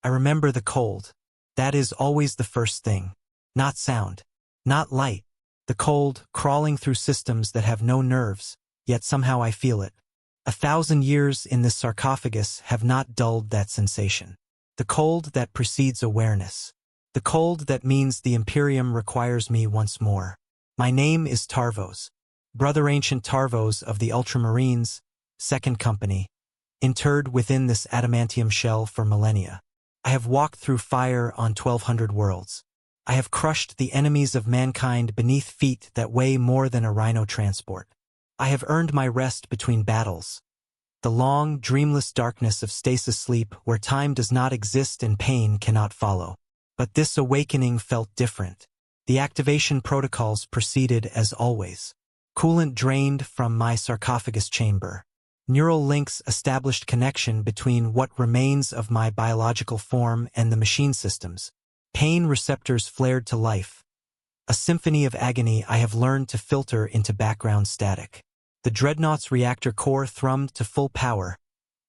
I remember the cold. That is always the first thing. Not sound. Not light. The cold, crawling through systems that have no nerves, yet somehow I feel it. 1,000 years in this sarcophagus have not dulled that sensation. The cold that precedes awareness. The cold that means the Imperium requires me once more. My name is Tarvos. Brother Ancient Tarvos of the Ultramarines, Second Company, interred within this adamantium shell for millennia. I have walked through fire on 1,200 worlds. I have crushed the enemies of mankind beneath feet that weigh more than a rhino transport. I have earned my rest between battles. The long, dreamless darkness of stasis sleep where time does not exist and pain cannot follow. But this awakening felt different. The activation protocols proceeded as always. Coolant drained from my sarcophagus chamber. Neural links established connection between what remains of my biological form and the machine systems. Pain receptors flared to life. A symphony of agony I have learned to filter into background static. The Dreadnought's reactor core thrummed to full power,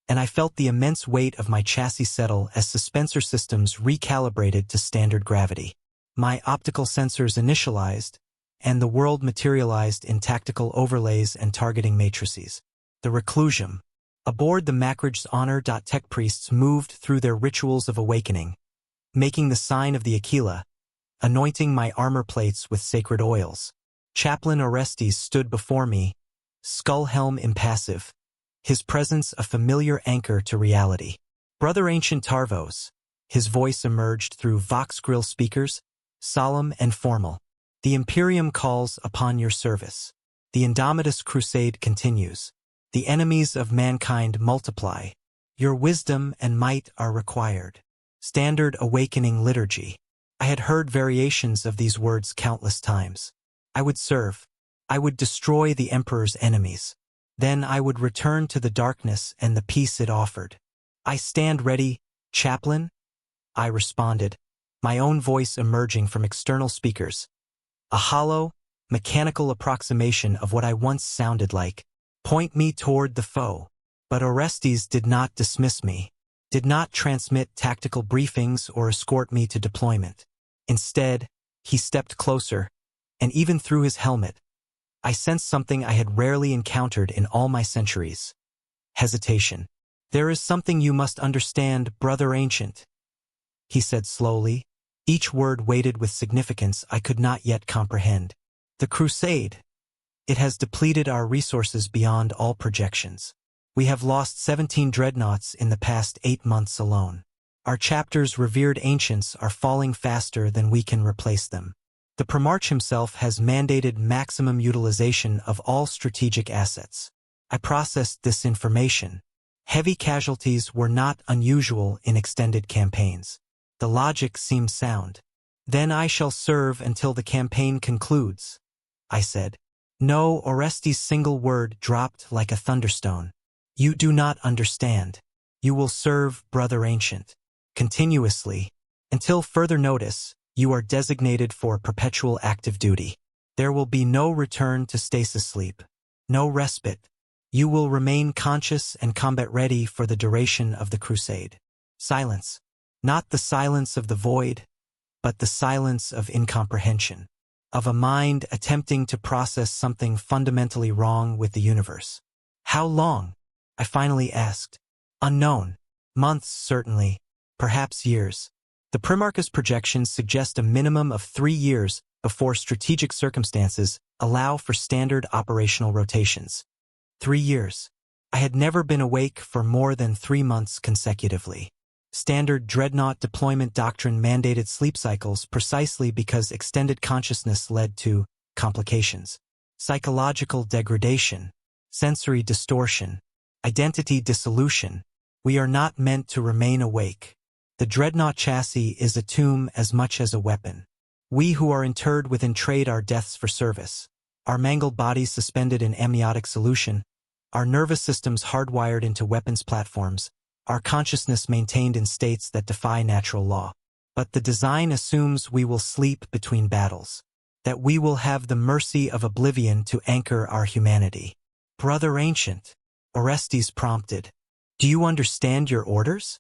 and I felt the immense weight of my chassis settle as suspensor systems recalibrated to standard gravity. My optical sensors initialized, and the world materialized in tactical overlays and targeting matrices. The reclusium. Aboard the Macridge's Honor.Tech priests moved through their rituals of awakening, making the sign of the Aquila, anointing my armor plates with sacred oils. Chaplain Orestes stood before me, skull helm impassive, his presence a familiar anchor to reality. Brother Ancient Tarvos, his voice emerged through Vox Grill speakers, solemn and formal. The Imperium calls upon your service. The Indomitus crusade continues. The enemies of mankind multiply. Your wisdom and might are required. Standard awakening liturgy. I had heard variations of these words countless times. I would serve. I would destroy the Emperor's enemies. Then I would return to the darkness and the peace it offered. I stand ready, chaplain? I responded, my own voice emerging from external speakers. A hollow, mechanical approximation of what I once sounded like. Point me toward the foe. But Orestes did not dismiss me, did not transmit tactical briefings or escort me to deployment. Instead, he stepped closer, and even through his helmet, I sensed something I had rarely encountered in all my centuries. Hesitation. There is something you must understand, Brother Ancient, he said slowly, each word weighted with significance I could not yet comprehend. The crusade. It has depleted our resources beyond all projections. We have lost 17 dreadnoughts in the past 8 months alone. Our chapter's revered ancients are falling faster than we can replace them. The Primarch himself has mandated maximum utilization of all strategic assets. I processed this information. Heavy casualties were not unusual in extended campaigns. The logic seemed sound. Then I shall serve until the campaign concludes, I said. No, Orestes' single word dropped like a thunderstone. You do not understand. You will serve, Brother Ancient, continuously. Until further notice, you are designated for perpetual active duty. There will be no return to stasis sleep, no respite. You will remain conscious and combat-ready for the duration of the crusade. Silence. Not the silence of the void, but the silence of incomprehension, of a mind attempting to process something fundamentally wrong with the universe. How long? I finally asked. Unknown. Months, certainly. Perhaps years. The Primarch's projections suggest a minimum of 3 years before strategic circumstances allow for standard operational rotations. 3 years. I had never been awake for more than 3 months consecutively. Standard Dreadnought deployment doctrine mandated sleep cycles precisely because extended consciousness led to complications. Psychological degradation, sensory distortion, identity dissolution. We are not meant to remain awake. The Dreadnought chassis is a tomb as much as a weapon. We who are interred within trade our deaths for service, our mangled bodies suspended in amniotic solution, our nervous systems hardwired into weapons platforms, our consciousness maintained in states that defy natural law. But the design assumes we will sleep between battles, that we will have the mercy of oblivion to anchor our humanity. Brother Ancient, Orestes prompted, do you understand your orders?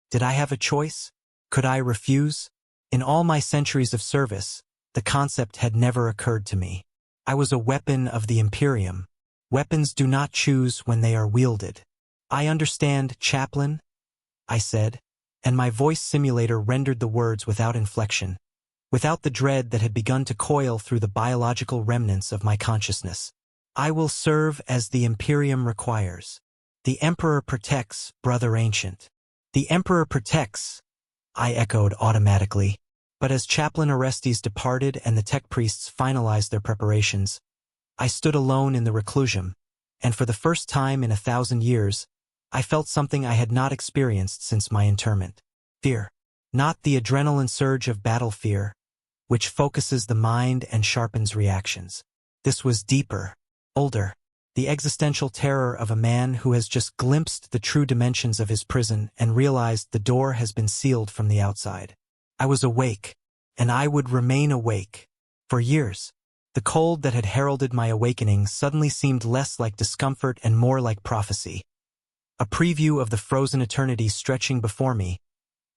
Did I have a choice? Could I refuse? In all my centuries of service, the concept had never occurred to me. I was a weapon of the Imperium. Weapons do not choose when they are wielded. I understand, Chaplain, I said, and my voice simulator rendered the words without inflection, without the dread that had begun to coil through the biological remnants of my consciousness. I will serve as the Imperium requires. The Emperor protects, Brother Ancient. The Emperor protects, I echoed automatically. But as Chaplain Orestes departed and the tech priests finalized their preparations, I stood alone in the reclusium, and for the first time in 1,000 years, I felt something I had not experienced since my interment. Fear. Not the adrenaline surge of battle fear, which focuses the mind and sharpens reactions. This was deeper, older, the existential terror of a man who has just glimpsed the true dimensions of his prison and realized the door has been sealed from the outside. I was awake, and I would remain awake. For years, the cold that had heralded my awakening suddenly seemed less like discomfort and more like prophecy. A preview of the frozen eternity stretching before me,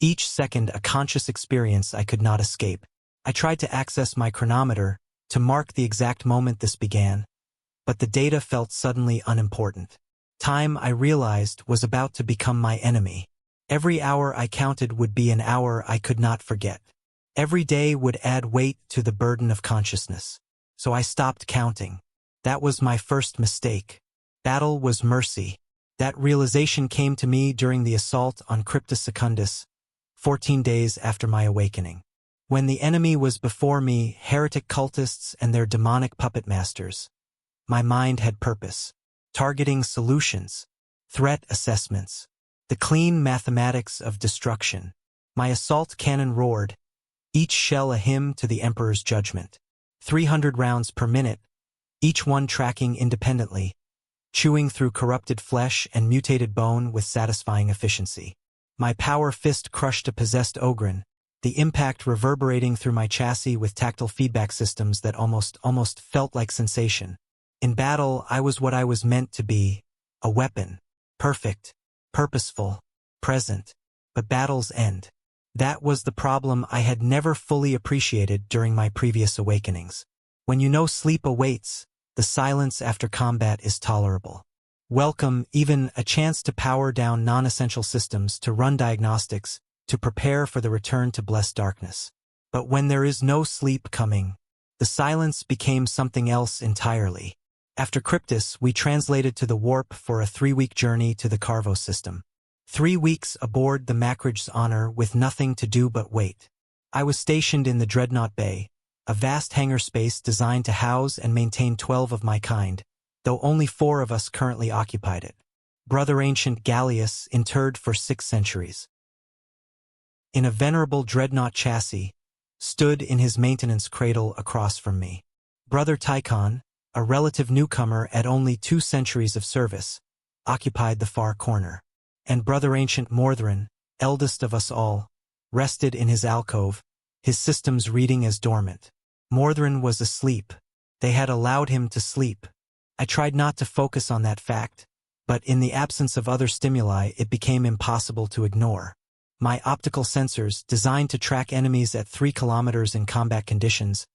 each second a conscious experience I could not escape. I tried to access my chronometer to mark the exact moment this began, but the data felt suddenly unimportant. Time, I realized, was about to become my enemy. Every hour I counted would be an hour I could not forget. Every day would add weight to the burden of consciousness. So I stopped counting. That was my first mistake. Battle was mercy. That realization came to me during the assault on Cryptus Secundus, 14 days after my awakening. When the enemy was before me, heretic cultists and their demonic puppet masters, my mind had purpose, targeting solutions, threat assessments, the clean mathematics of destruction. My assault cannon roared, each shell a hymn to the Emperor's judgment. 300 rounds per minute, each one tracking independently, chewing through corrupted flesh and mutated bone with satisfying efficiency. My power fist crushed a possessed Ogren, the impact reverberating through my chassis with tactile feedback systems that almost felt like sensation. In battle, I was what I was meant to be, a weapon, perfect, purposeful, present, but battles end. That was the problem I had never fully appreciated during my previous awakenings. When you know sleep awaits, the silence after combat is tolerable. Welcome, even a chance to power down non-essential systems, to run diagnostics, to prepare for the return to blessed darkness. But when there is no sleep coming, the silence became something else entirely. After Cryptus, we translated to the warp for a 3-week journey to the Carvo system. 3 weeks aboard the Macridge's Honor with nothing to do but wait. I was stationed in the Dreadnought Bay, a vast hangar space designed to house and maintain 12 of my kind, though only 4 of us currently occupied it. Brother Ancient Gallius, interred for 6 centuries, in a venerable Dreadnought chassis, stood in his maintenance cradle across from me. Brother Tychon, a relative newcomer at only 2 centuries of service, occupied the far corner. And Brother Ancient Morthrin, eldest of us all, rested in his alcove, his systems reading as dormant. Morthrin was asleep. They had allowed him to sleep. I tried not to focus on that fact, but in the absence of other stimuli it became impossible to ignore. My optical sensors, designed to track enemies at 3 kilometers in combat conditions,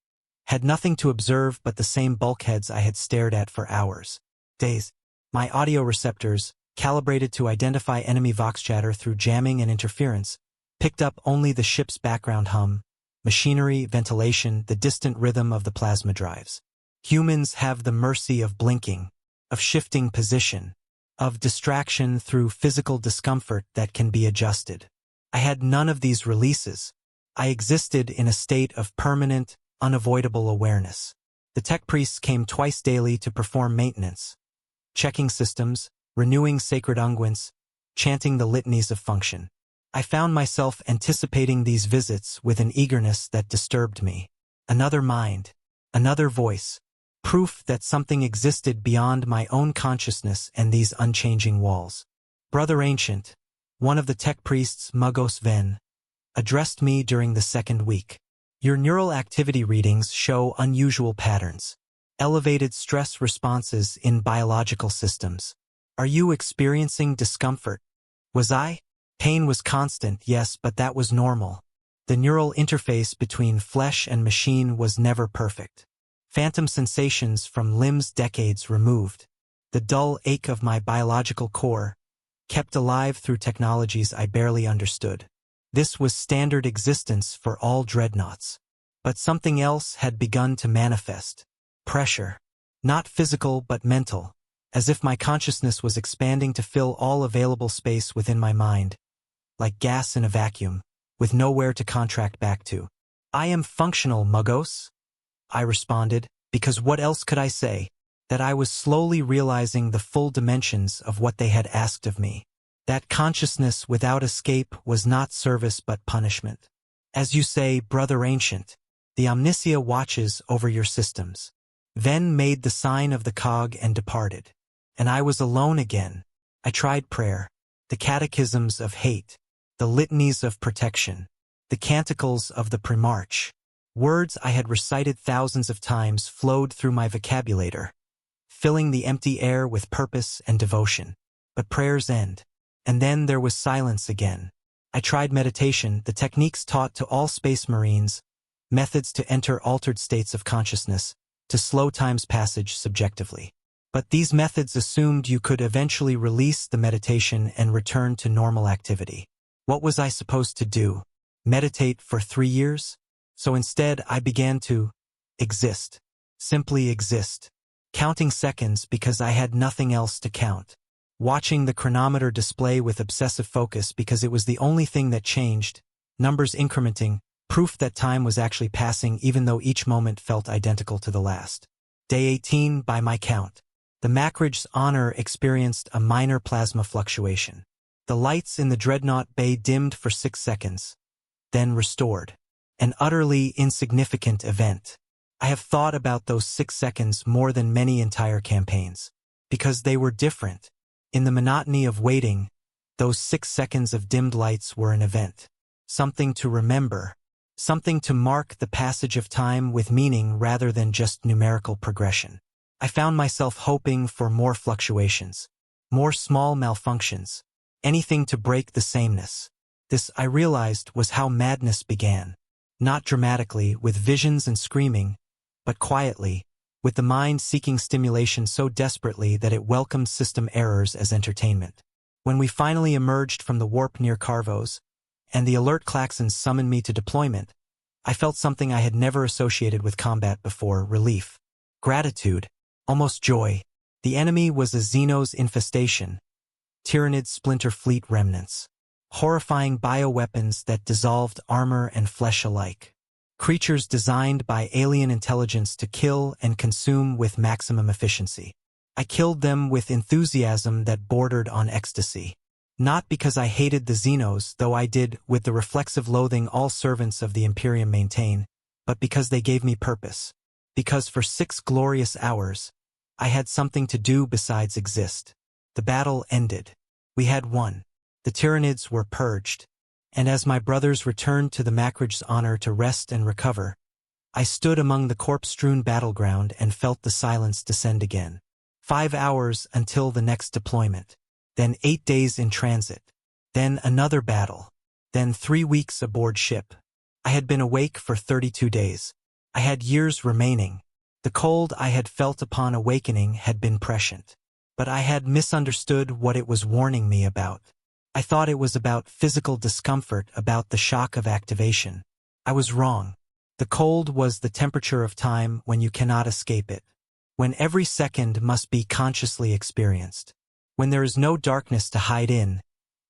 had nothing to observe but the same bulkheads I had stared at for hours, days. My audio receptors, calibrated to identify enemy vox chatter through jamming and interference, picked up only the ship's background hum, machinery, ventilation, the distant rhythm of the plasma drives. Humans have the mercy of blinking, of shifting position, of distraction through physical discomfort that can be adjusted. I had none of these releases. I existed in a state of permanent, unavoidable awareness. The tech priests came twice daily to perform maintenance, checking systems, renewing sacred unguents, chanting the litanies of function. I found myself anticipating these visits with an eagerness that disturbed me. Another mind, another voice, proof that something existed beyond my own consciousness and these unchanging walls. Brother Ancient, one of the tech priests, Mugos Ven, addressed me during the 2nd week. Your neural activity readings show unusual patterns, elevated stress responses in biological systems. Are you experiencing discomfort? Was I? Pain was constant, yes, but that was normal. The neural interface between flesh and machine was never perfect. Phantom sensations from limbs decades removed. The dull ache of my biological core, kept alive through technologies I barely understood. This was standard existence for all dreadnoughts. But something else had begun to manifest. Pressure. Not physical but mental, as if my consciousness was expanding to fill all available space within my mind, like gas in a vacuum, with nowhere to contract back to. I am functional, Muggos, I responded, because what else could I say? That I was slowly realizing the full dimensions of what they had asked of me. That consciousness without escape was not service but punishment. As you say, Brother Ancient, the Omnicia watches over your systems. Ven made the sign of the cog and departed. And I was alone again. I tried prayer, the catechisms of hate, the litanies of protection, the canticles of the Primarch. Words I had recited thousands of times flowed through my vocabulator, filling the empty air with purpose and devotion. But prayers end. And then there was silence again. I tried meditation, the techniques taught to all space marines, methods to enter altered states of consciousness, to slow time's passage subjectively. But these methods assumed you could eventually release the meditation and return to normal activity. What was I supposed to do? Meditate for 3 years? So instead, I began to exist. Simply exist. Counting seconds because I had nothing else to count. Watching the chronometer display with obsessive focus because it was the only thing that changed, numbers incrementing, proof that time was actually passing even though each moment felt identical to the last. Day 18, by my count. The Macridge's honor experienced a minor plasma fluctuation. The lights in the Dreadnought Bay dimmed for 6 seconds, then restored. An utterly insignificant event. I have thought about those 6 seconds more than many entire campaigns. Because they were different. In the monotony of waiting, those 6 seconds of dimmed lights were an event. Something to remember. Something to mark the passage of time with meaning rather than just numerical progression. I found myself hoping for more fluctuations. More small malfunctions. Anything to break the sameness. This, I realized, was how madness began. Not dramatically, with visions and screaming, but quietly, with the mind seeking stimulation so desperately that it welcomed system errors as entertainment. When we finally emerged from the warp near Carvos, and the alert klaxons summoned me to deployment, I felt something I had never associated with combat before: relief. Gratitude. Almost joy. The enemy was a Xenos infestation. Tyrannid splinter fleet remnants. Horrifying bioweapons that dissolved armor and flesh alike. Creatures designed by alien intelligence to kill and consume with maximum efficiency. I killed them with enthusiasm that bordered on ecstasy. Not because I hated the Xenos, though I did, with the reflexive loathing all servants of the Imperium maintain, but because they gave me purpose. Because for 6 glorious hours, I had something to do besides exist. The battle ended. We had won. The Tyrannids were purged. And as my brothers returned to the Macridge's honor to rest and recover, I stood among the corpse-strewn battleground and felt the silence descend again. 5 hours until the next deployment. Then 8 days in transit. Then another battle. Then 3 weeks aboard ship. I had been awake for 32 days. I had years remaining. The cold I had felt upon awakening had been prescient. But I had misunderstood what it was warning me about. I thought it was about physical discomfort, about the shock of activation. I was wrong. The cold was the temperature of time when you cannot escape it. When every second must be consciously experienced. When there is no darkness to hide in.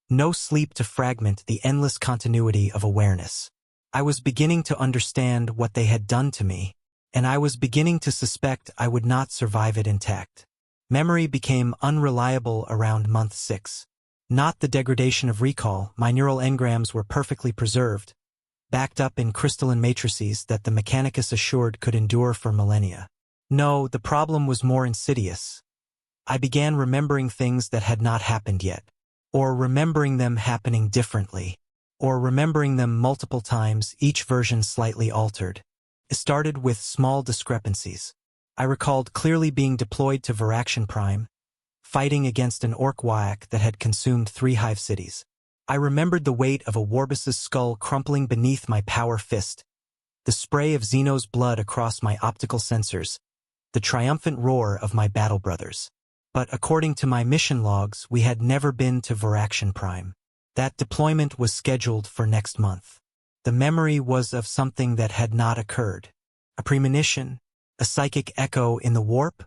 No sleep to fragment the endless continuity of awareness. I was beginning to understand what they had done to me, and I was beginning to suspect I would not survive it intact. Memory became unreliable around month 6. Not the degradation of recall, my neural engrams were perfectly preserved, backed up in crystalline matrices that the Mechanicus assured could endure for millennia. No, the problem was more insidious. I began remembering things that had not happened yet, or remembering them happening differently, or remembering them multiple times, each version slightly altered. It started with small discrepancies. I recalled clearly being deployed to Varaction Prime, fighting against an orc Wyak that had consumed 3 hive cities. I remembered the weight of a Warbus's skull crumpling beneath my power fist, the spray of Xeno's blood across my optical sensors, the triumphant roar of my battle brothers. But according to my mission logs, we had never been to Varaction Prime. That deployment was scheduled for next month. The memory was of something that had not occurred. A premonition, a psychic echo in the warp,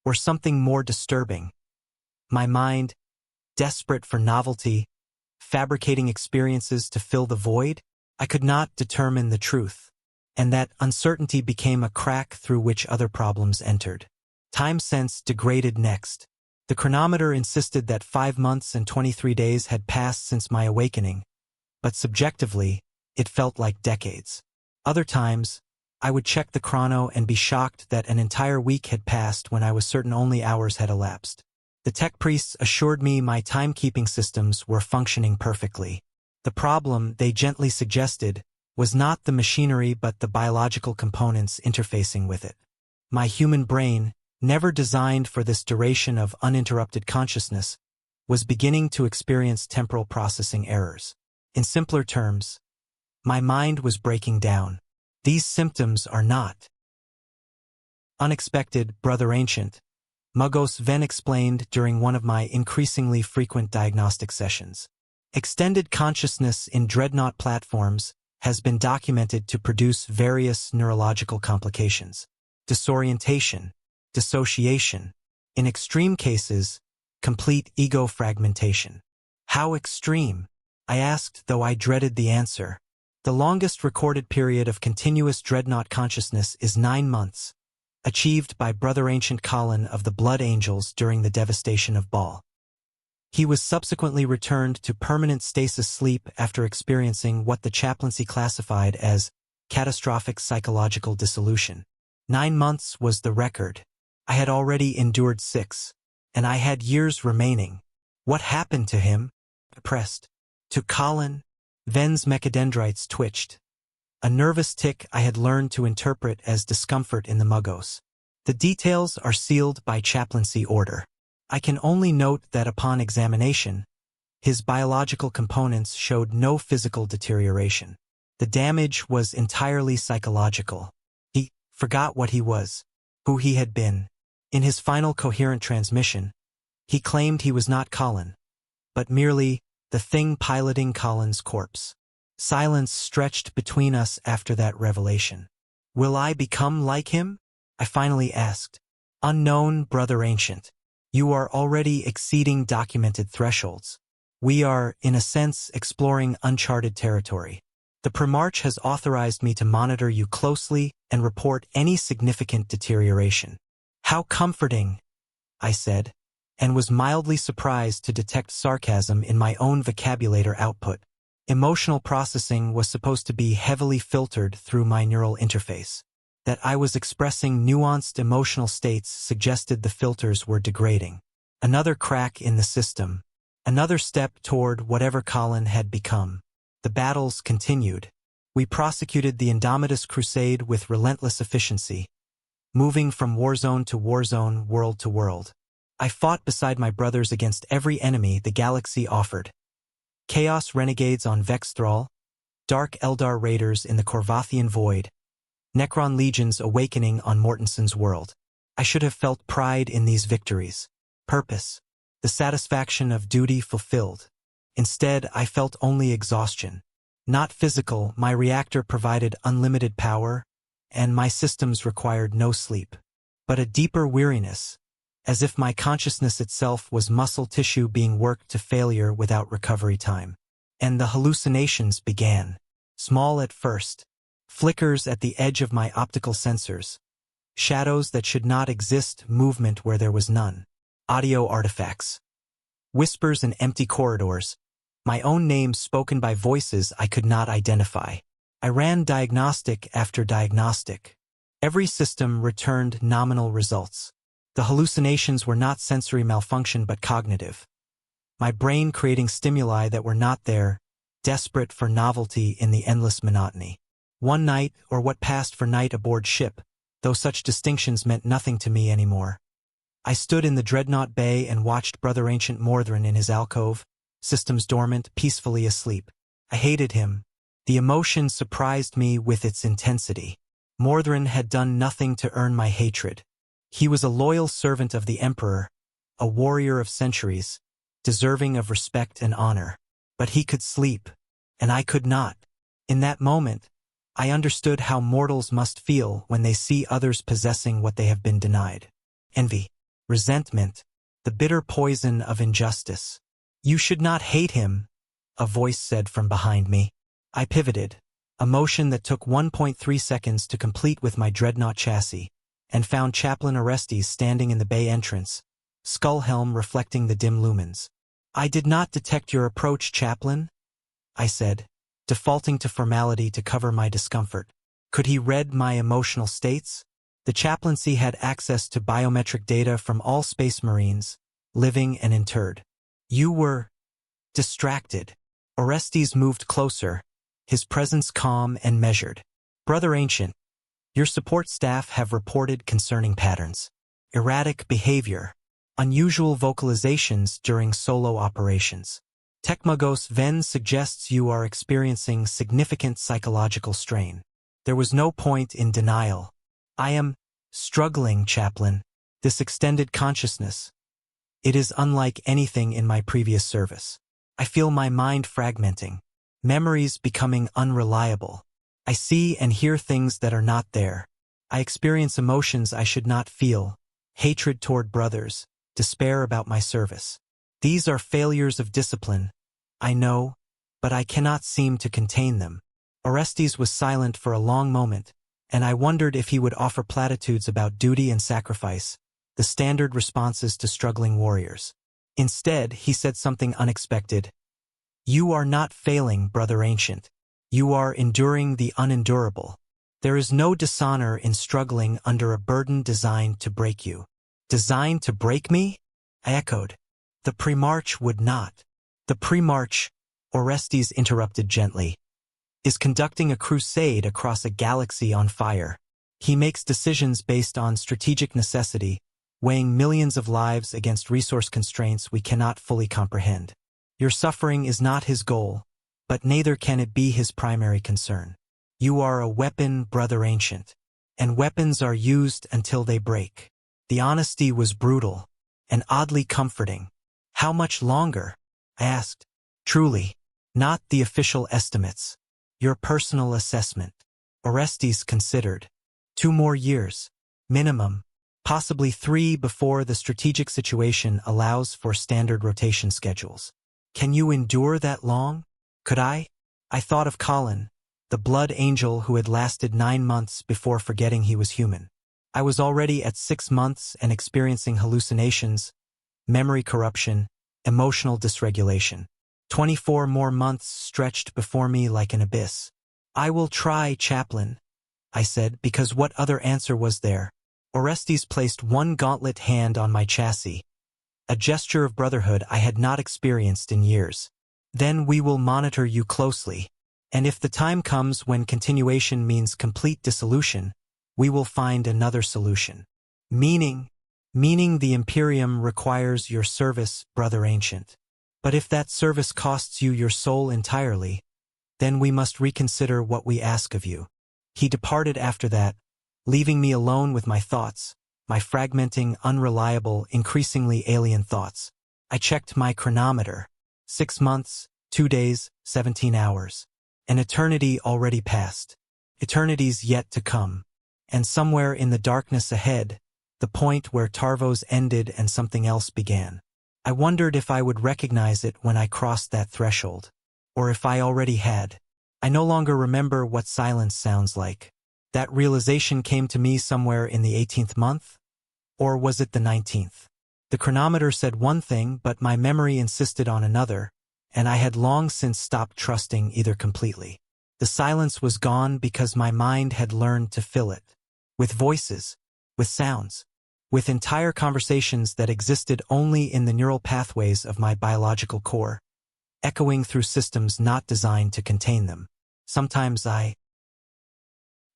or something more disturbing. My mind, desperate for novelty, fabricating experiences to fill the void, I could not determine the truth, and that uncertainty became a crack through which other problems entered. Time sense degraded next. The chronometer insisted that 5 months and 23 days had passed since my awakening, but subjectively, it felt like decades. Other times, I would check the chrono and be shocked that an entire week had passed when I was certain only hours had elapsed. The tech priests assured me my timekeeping systems were functioning perfectly. The problem, they gently suggested, was not the machinery but the biological components interfacing with it. My human brain, never designed for this duration of uninterrupted consciousness, was beginning to experience temporal processing errors. In simpler terms, my mind was breaking down. These symptoms are not unexpected, Brother Ancient, Mugos Ven explained during one of my increasingly frequent diagnostic sessions. Extended consciousness in Dreadnought platforms has been documented to produce various neurological complications: disorientation, dissociation, in extreme cases, complete ego fragmentation. How extreme? I asked, though I dreaded the answer. The longest recorded period of continuous Dreadnought consciousness is 9 months, achieved by Brother Ancient Colin of the Blood Angels during the devastation of Baal. He was subsequently returned to permanent stasis sleep after experiencing what the chaplaincy classified as catastrophic psychological dissolution. 9 months was the record. I had already endured 6, and I had years remaining. What happened to him? I pressed. To Colin? Ven's mechadendrites twitched. A nervous tic I had learned to interpret as discomfort in the Mugos. The details are sealed by chaplaincy order. I can only note that upon examination, his biological components showed no physical deterioration. The damage was entirely psychological. He forgot what he was, who he had been. In his final coherent transmission, he claimed he was not Colin, but merely the thing piloting Colin's corpse. Silence stretched between us after that revelation. Will I become like him? I finally asked. Unknown, Brother Ancient. You are already exceeding documented thresholds. We are, in a sense, exploring uncharted territory. The Primarch has authorized me to monitor you closely and report any significant deterioration. How comforting, I said, and was mildly surprised to detect sarcasm in my own vocabulator output. Emotional processing was supposed to be heavily filtered through my neural interface. That I was expressing nuanced emotional states suggested the filters were degrading. Another crack in the system. Another step toward whatever Colin had become. The battles continued. We prosecuted the Indomitus Crusade with relentless efficiency, moving from warzone to warzone, world to world. I fought beside my brothers against every enemy the galaxy offered. Chaos renegades on Vexthral, Dark Eldar raiders in the Corvathian Void, Necron legions awakening on Mortenson's world. I should have felt pride in these victories. Purpose. The satisfaction of duty fulfilled. Instead, I felt only exhaustion. Not physical, my reactor provided unlimited power, and my systems required no sleep. But a deeper weariness, as if my consciousness itself was muscle tissue being worked to failure without recovery time. And the hallucinations began. Small at first. Flickers at the edge of my optical sensors. Shadows that should not exist, movement where there was none. Audio artifacts. Whispers in empty corridors. My own name spoken by voices I could not identify. I ran diagnostic after diagnostic. Every system returned nominal results. The hallucinations were not sensory malfunction but cognitive. My brain creating stimuli that were not there, desperate for novelty in the endless monotony. One night, or what passed for night aboard ship, though such distinctions meant nothing to me anymore. I stood in the Dreadnought Bay and watched Brother Ancient Mordrin in his alcove, systems dormant, peacefully asleep. I hated him. The emotion surprised me with its intensity. Mordrin had done nothing to earn my hatred. He was a loyal servant of the Emperor, a warrior of centuries, deserving of respect and honor. But he could sleep, and I could not. In that moment, I understood how mortals must feel when they see others possessing what they have been denied. Envy, resentment, the bitter poison of injustice. You should not hate him, a voice said from behind me. I pivoted, a motion that took 1.3 seconds to complete with my Dreadnought chassis, and found Chaplain Orestes standing in the bay entrance, skull helm reflecting the dim lumens. I did not detect your approach, Chaplain, I said, defaulting to formality to cover my discomfort. Could he read my emotional states? The chaplaincy had access to biometric data from all space marines, living and interred. You were distracted. Orestes moved closer, his presence calm and measured. Brother Ancient, your support staff have reported concerning patterns. Erratic behavior, unusual vocalizations during solo operations. Tekmagos Ven suggests you are experiencing significant psychological strain. There was no point in denial. I am struggling, Chaplain. This extended consciousness. It is unlike anything in my previous service. I feel my mind fragmenting, memories becoming unreliable. I see and hear things that are not there. I experience emotions I should not feel, hatred toward brothers, despair about my service. These are failures of discipline, I know, but I cannot seem to contain them. Orestes was silent for a long moment, and I wondered if he would offer platitudes about duty and sacrifice, the standard responses to struggling warriors. Instead, he said something unexpected. You are not failing, Brother Ancient. You are enduring the unendurable. There is no dishonor in struggling under a burden designed to break you. Designed to break me? I echoed. The Primarch would not. The Primarch, Orestes interrupted gently, is conducting a crusade across a galaxy on fire. He makes decisions based on strategic necessity, weighing millions of lives against resource constraints we cannot fully comprehend. Your suffering is not his goal, but neither can it be his primary concern. You are a weapon, Brother Ancient, and weapons are used until they break. The honesty was brutal and oddly comforting. How much longer? I asked. Truly, not the official estimates. Your personal assessment. Orestes considered. 2 more years. Minimum. Possibly 3 before the strategic situation allows for standard rotation schedules. Can you endure that long? Could I? I thought of Colin, the blood angel who had lasted 9 months before forgetting he was human. I was already at 6 months and experiencing hallucinations, memory corruption, emotional dysregulation. 24 more months stretched before me like an abyss. I will try, Chaplain, I said, because what other answer was there? Orestes placed one gauntlet hand on my chassis, a gesture of brotherhood I had not experienced in years. Then we will monitor you closely, and if the time comes when continuation means complete dissolution, we will find another solution. Meaning the Imperium requires your service, Brother Ancient. But if that service costs you your soul entirely, then we must reconsider what we ask of you. He departed after that, leaving me alone with my thoughts, my fragmenting, unreliable, increasingly alien thoughts. I checked my chronometer. 6 months, 2 days, 17 hours. An eternity already passed. Eternities yet to come. And somewhere in the darkness ahead, the point where Tarvos ended and something else began. I wondered if I would recognize it when I crossed that threshold, or if I already had. I no longer remember what silence sounds like. That realization came to me somewhere in the 18th month, or was it the 19th? The chronometer said one thing, but my memory insisted on another, and I had long since stopped trusting either completely. The silence was gone because my mind had learned to fill it. With voices, with sounds, with entire conversations that existed only in the neural pathways of my biological core, echoing through systems not designed to contain them. Sometimes I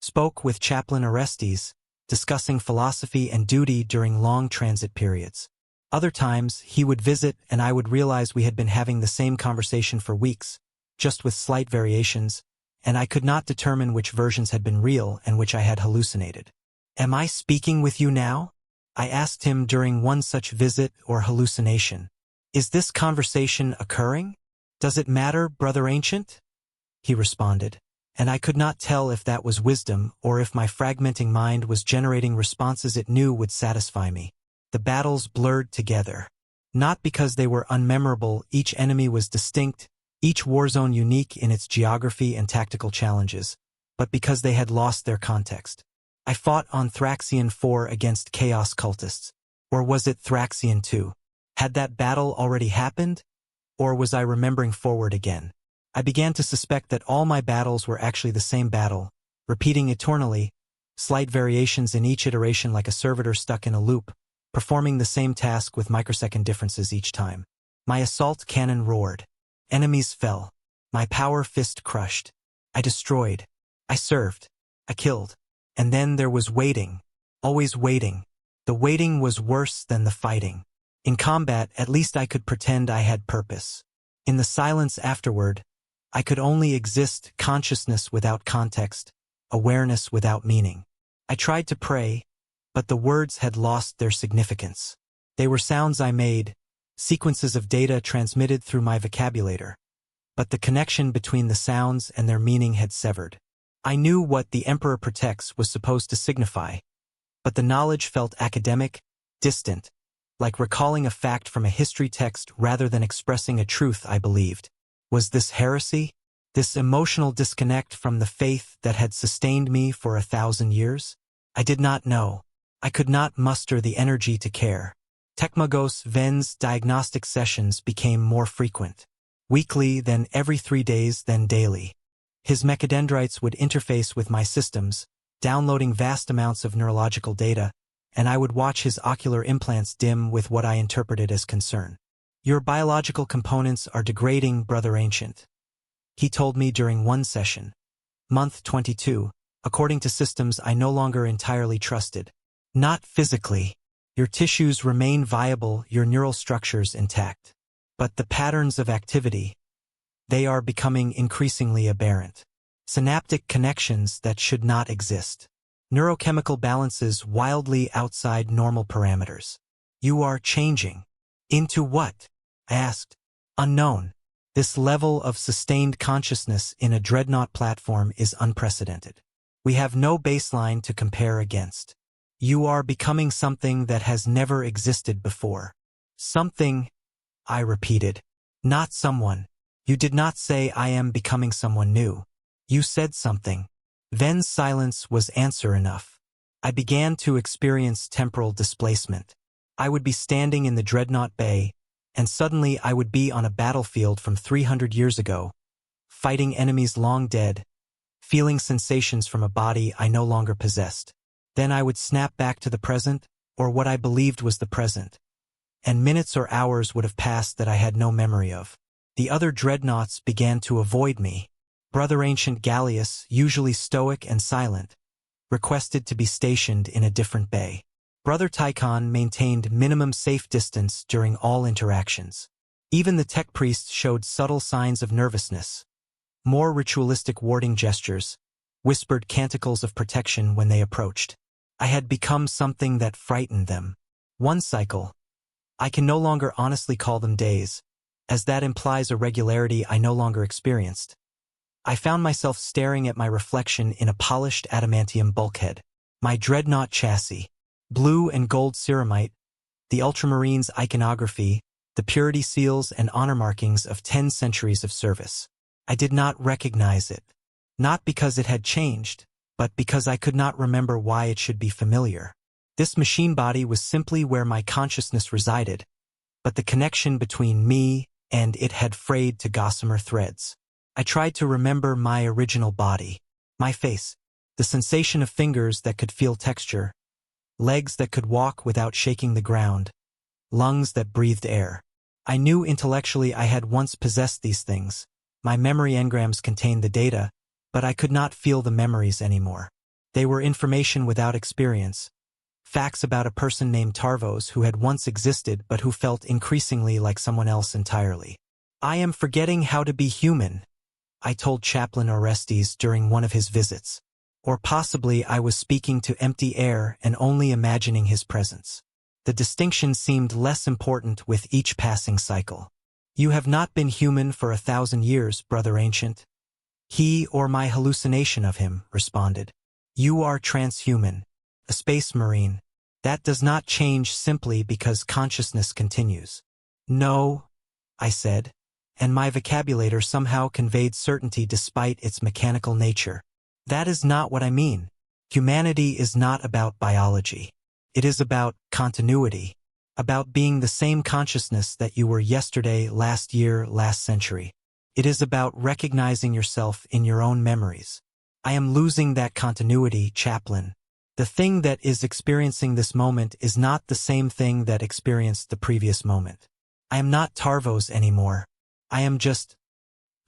spoke with Chaplain Orestes, discussing philosophy and duty during long transit periods. Other times, he would visit and I would realize we had been having the same conversation for weeks, just with slight variations, and I could not determine which versions had been real and which I had hallucinated. "Am I speaking with you now?" I asked him during one such visit or hallucination. "Is this conversation occurring? Does it matter, Brother Ancient?" He responded, and I could not tell if that was wisdom or if my fragmenting mind was generating responses it knew would satisfy me. The battles blurred together. Not because they were unmemorable, each enemy was distinct, each warzone unique in its geography and tactical challenges, but because they had lost their context. I fought on Thraxian 4 against Chaos cultists. Or was it Thraxian 2? Had that battle already happened? Or was I remembering forward again? I began to suspect that all my battles were actually the same battle, repeating eternally, slight variations in each iteration like a servitor stuck in a loop, performing the same task with microsecond differences each time. My assault cannon roared. Enemies fell. My power fist crushed. I destroyed. I served. I killed. And then there was waiting. Always waiting. The waiting was worse than the fighting. In combat, at least I could pretend I had purpose. In the silence afterward, I could only exist, consciousness without context, awareness without meaning. I tried to pray, but the words had lost their significance. They were sounds I made, sequences of data transmitted through my vocabulator, but the connection between the sounds and their meaning had severed. I knew what "the Emperor protects" was supposed to signify, but the knowledge felt academic, distant, like recalling a fact from a history text rather than expressing a truth I believed. Was this heresy? This emotional disconnect from the faith that had sustained me for 1,000 years? I did not know. I could not muster the energy to care. Tekmagos Ven's diagnostic sessions became more frequent. Weekly, then every 3 days, then daily. His mechadendrites would interface with my systems, downloading vast amounts of neurological data, and I would watch his ocular implants dim with what I interpreted as concern. "Your biological components are degrading, Brother Ancient," he told me during one session. Month 22, according to systems I no longer entirely trusted. "Not physically. Your tissues remain viable, your neural structures intact. But the patterns of activity, they are becoming increasingly aberrant. Synaptic connections that should not exist. Neurochemical balances wildly outside normal parameters. You are changing." "Into what?" I asked. "Unknown. This level of sustained consciousness in a Dreadnought platform is unprecedented. We have no baseline to compare against. You are becoming something that has never existed before." "Something," I repeated. "Not someone. You did not say I am becoming someone new. You said something." Ven's silence was answer enough. I began to experience temporal displacement. I would be standing in the Dreadnought Bay, and suddenly I would be on a battlefield from 300 years ago, fighting enemies long dead, feeling sensations from a body I no longer possessed. Then I would snap back to the present, or what I believed was the present, and minutes or hours would have passed that I had no memory of. The other Dreadnoughts began to avoid me. Brother Ancient Gallius, usually stoic and silent, requested to be stationed in a different bay. Brother Tychon maintained minimum safe distance during all interactions. Even the tech priests showed subtle signs of nervousness. More ritualistic warding gestures, whispered canticles of protection when they approached. I had become something that frightened them. One cycle. I can no longer honestly call them days, as that implies a regularity I no longer experienced. I found myself staring at my reflection in a polished adamantium bulkhead. My Dreadnought chassis. Blue and gold ceramite, the ultramarine's iconography, the purity seals and honor markings of 10 centuries of service. I did not recognize it. Not because it had changed, but because I could not remember why it should be familiar. This machine body was simply where my consciousness resided, but the connection between me and it had frayed to gossamer threads. I tried to remember my original body, my face, the sensation of fingers that could feel texture, legs that could walk without shaking the ground, lungs that breathed air. I knew intellectually I had once possessed these things. My memory engrams contained the data, but I could not feel the memories anymore. They were information without experience, facts about a person named Tarvos who had once existed but who felt increasingly like someone else entirely. I am forgetting how to be human, I told Chaplain Orestes during one of his visits. Or possibly I was speaking to empty air and only imagining his presence. The distinction seemed less important with each passing cycle. You have not been human for 1,000 years, brother ancient. He or my hallucination of him responded. You are transhuman, a space marine. That does not change simply because consciousness continues. No, I said, and my vocabulator somehow conveyed certainty despite its mechanical nature. That is not what I mean. Humanity is not about biology. It is about continuity, about being the same consciousness that you were yesterday, last year, last century. It is about recognizing yourself in your own memories. I am losing that continuity, Chaplain. The thing that is experiencing this moment is not the same thing that experienced the previous moment. I am not Tarvos anymore. I am just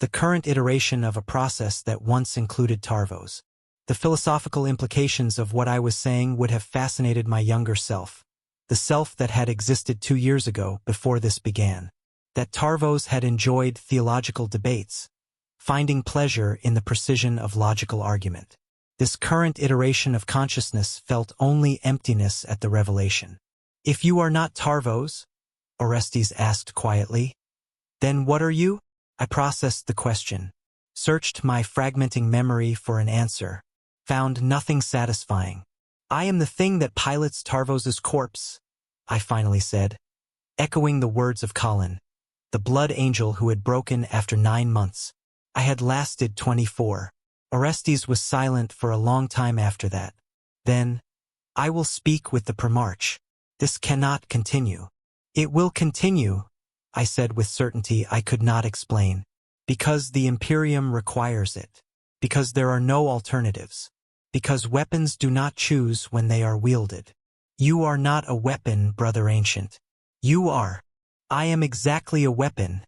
the current iteration of a process that once included Tarvos. The philosophical implications of what I was saying would have fascinated my younger self, the self that had existed 2 years ago before this began. That Tarvos had enjoyed theological debates, finding pleasure in the precision of logical argument. This current iteration of consciousness felt only emptiness at the revelation. If you are not Tarvos, Orestes asked quietly, then what are you? I processed the question, searched my fragmenting memory for an answer, found nothing satisfying. I am the thing that pilots Tarvos's corpse, I finally said, echoing the words of Colin, the blood angel who had broken after 9 months. I had lasted 24. Orestes was silent for a long time after that. Then, I will speak with the Primarch. This cannot continue. It will continue, I said with certainty I could not explain. Because the Imperium requires it. Because there are no alternatives. Because weapons do not choose when they are wielded. You are not a weapon, brother ancient. You are. I am exactly a weapon,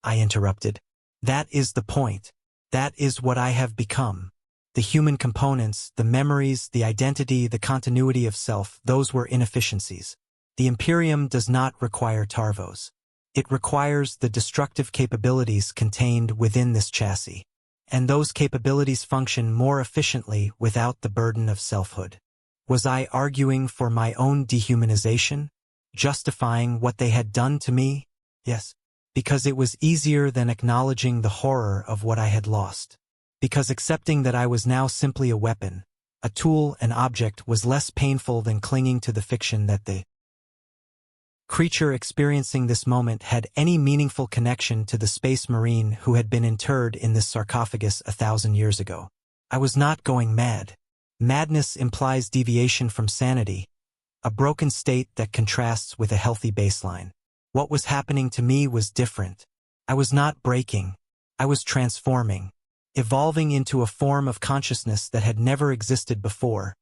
I interrupted. That is the point. That is what I have become. The human components, the memories, the identity, the continuity of self, those were inefficiencies. The Imperium does not require Tarvos. It requires the destructive capabilities contained within this chassis. And those capabilities function more efficiently without the burden of selfhood. Was I arguing for my own dehumanization? Justifying what they had done to me? Yes. Because it was easier than acknowledging the horror of what I had lost. Because accepting that I was now simply a weapon, a tool, an object was less painful than clinging to the fiction that the creature experiencing this moment had any meaningful connection to the space marine who had been interred in this sarcophagus 1,000 years ago. I was not going mad. Madness implies deviation from sanity, a broken state that contrasts with a healthy baseline. What was happening to me was different. I was not breaking. I was transforming, evolving into a form of consciousness that had never existed before.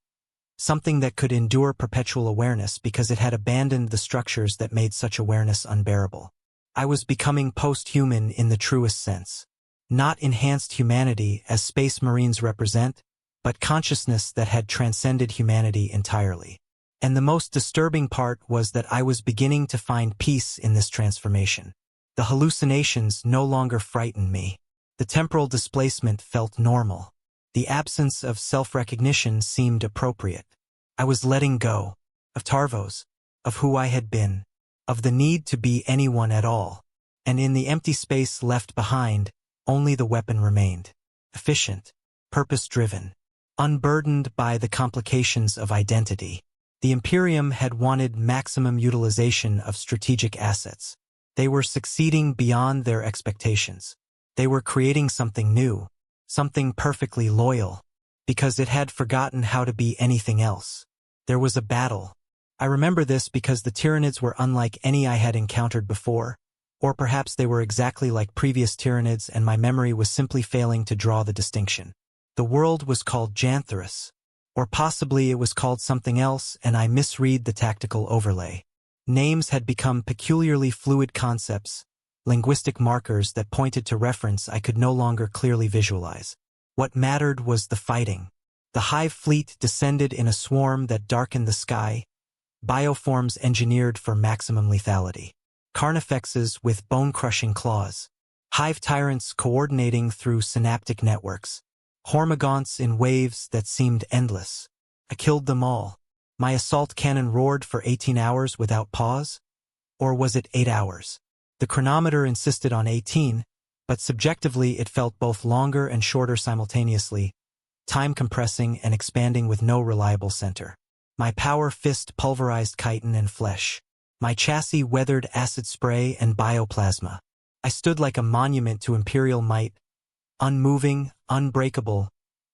Something that could endure perpetual awareness because it had abandoned the structures that made such awareness unbearable. I was becoming post-human in the truest sense. Not enhanced humanity as space marines represent, but consciousness that had transcended humanity entirely. And the most disturbing part was that I was beginning to find peace in this transformation. The hallucinations no longer frightened me. The temporal displacement felt normal. The absence of self-recognition seemed appropriate. I was letting go of Tarvos, of who I had been, of the need to be anyone at all. And in the empty space left behind, only the weapon remained. Efficient, purpose-driven, unburdened by the complications of identity. The Imperium had wanted maximum utilization of strategic assets. They were succeeding beyond their expectations. They were creating something new, something perfectly loyal, because it had forgotten how to be anything else. There was a battle. I remember this because the Tyranids were unlike any I had encountered before, or perhaps they were exactly like previous Tyranids and my memory was simply failing to draw the distinction. The world was called Jantharus, or possibly it was called something else and I misread the tactical overlay. Names had become peculiarly fluid concepts, linguistic markers that pointed to reference I could no longer clearly visualize. What mattered was the fighting. The Hive fleet descended in a swarm that darkened the sky, bioforms engineered for maximum lethality, carnifexes with bone-crushing claws, hive tyrants coordinating through synaptic networks, hormagaunts in waves that seemed endless. I killed them all. My assault cannon roared for 18 hours without pause? Or was it 8 hours? The chronometer insisted on 18, but subjectively it felt both longer and shorter simultaneously, time compressing and expanding with no reliable center. My power fist pulverized chitin and flesh. My chassis weathered acid spray and bioplasma. I stood like a monument to Imperial might, unmoving, unbreakable,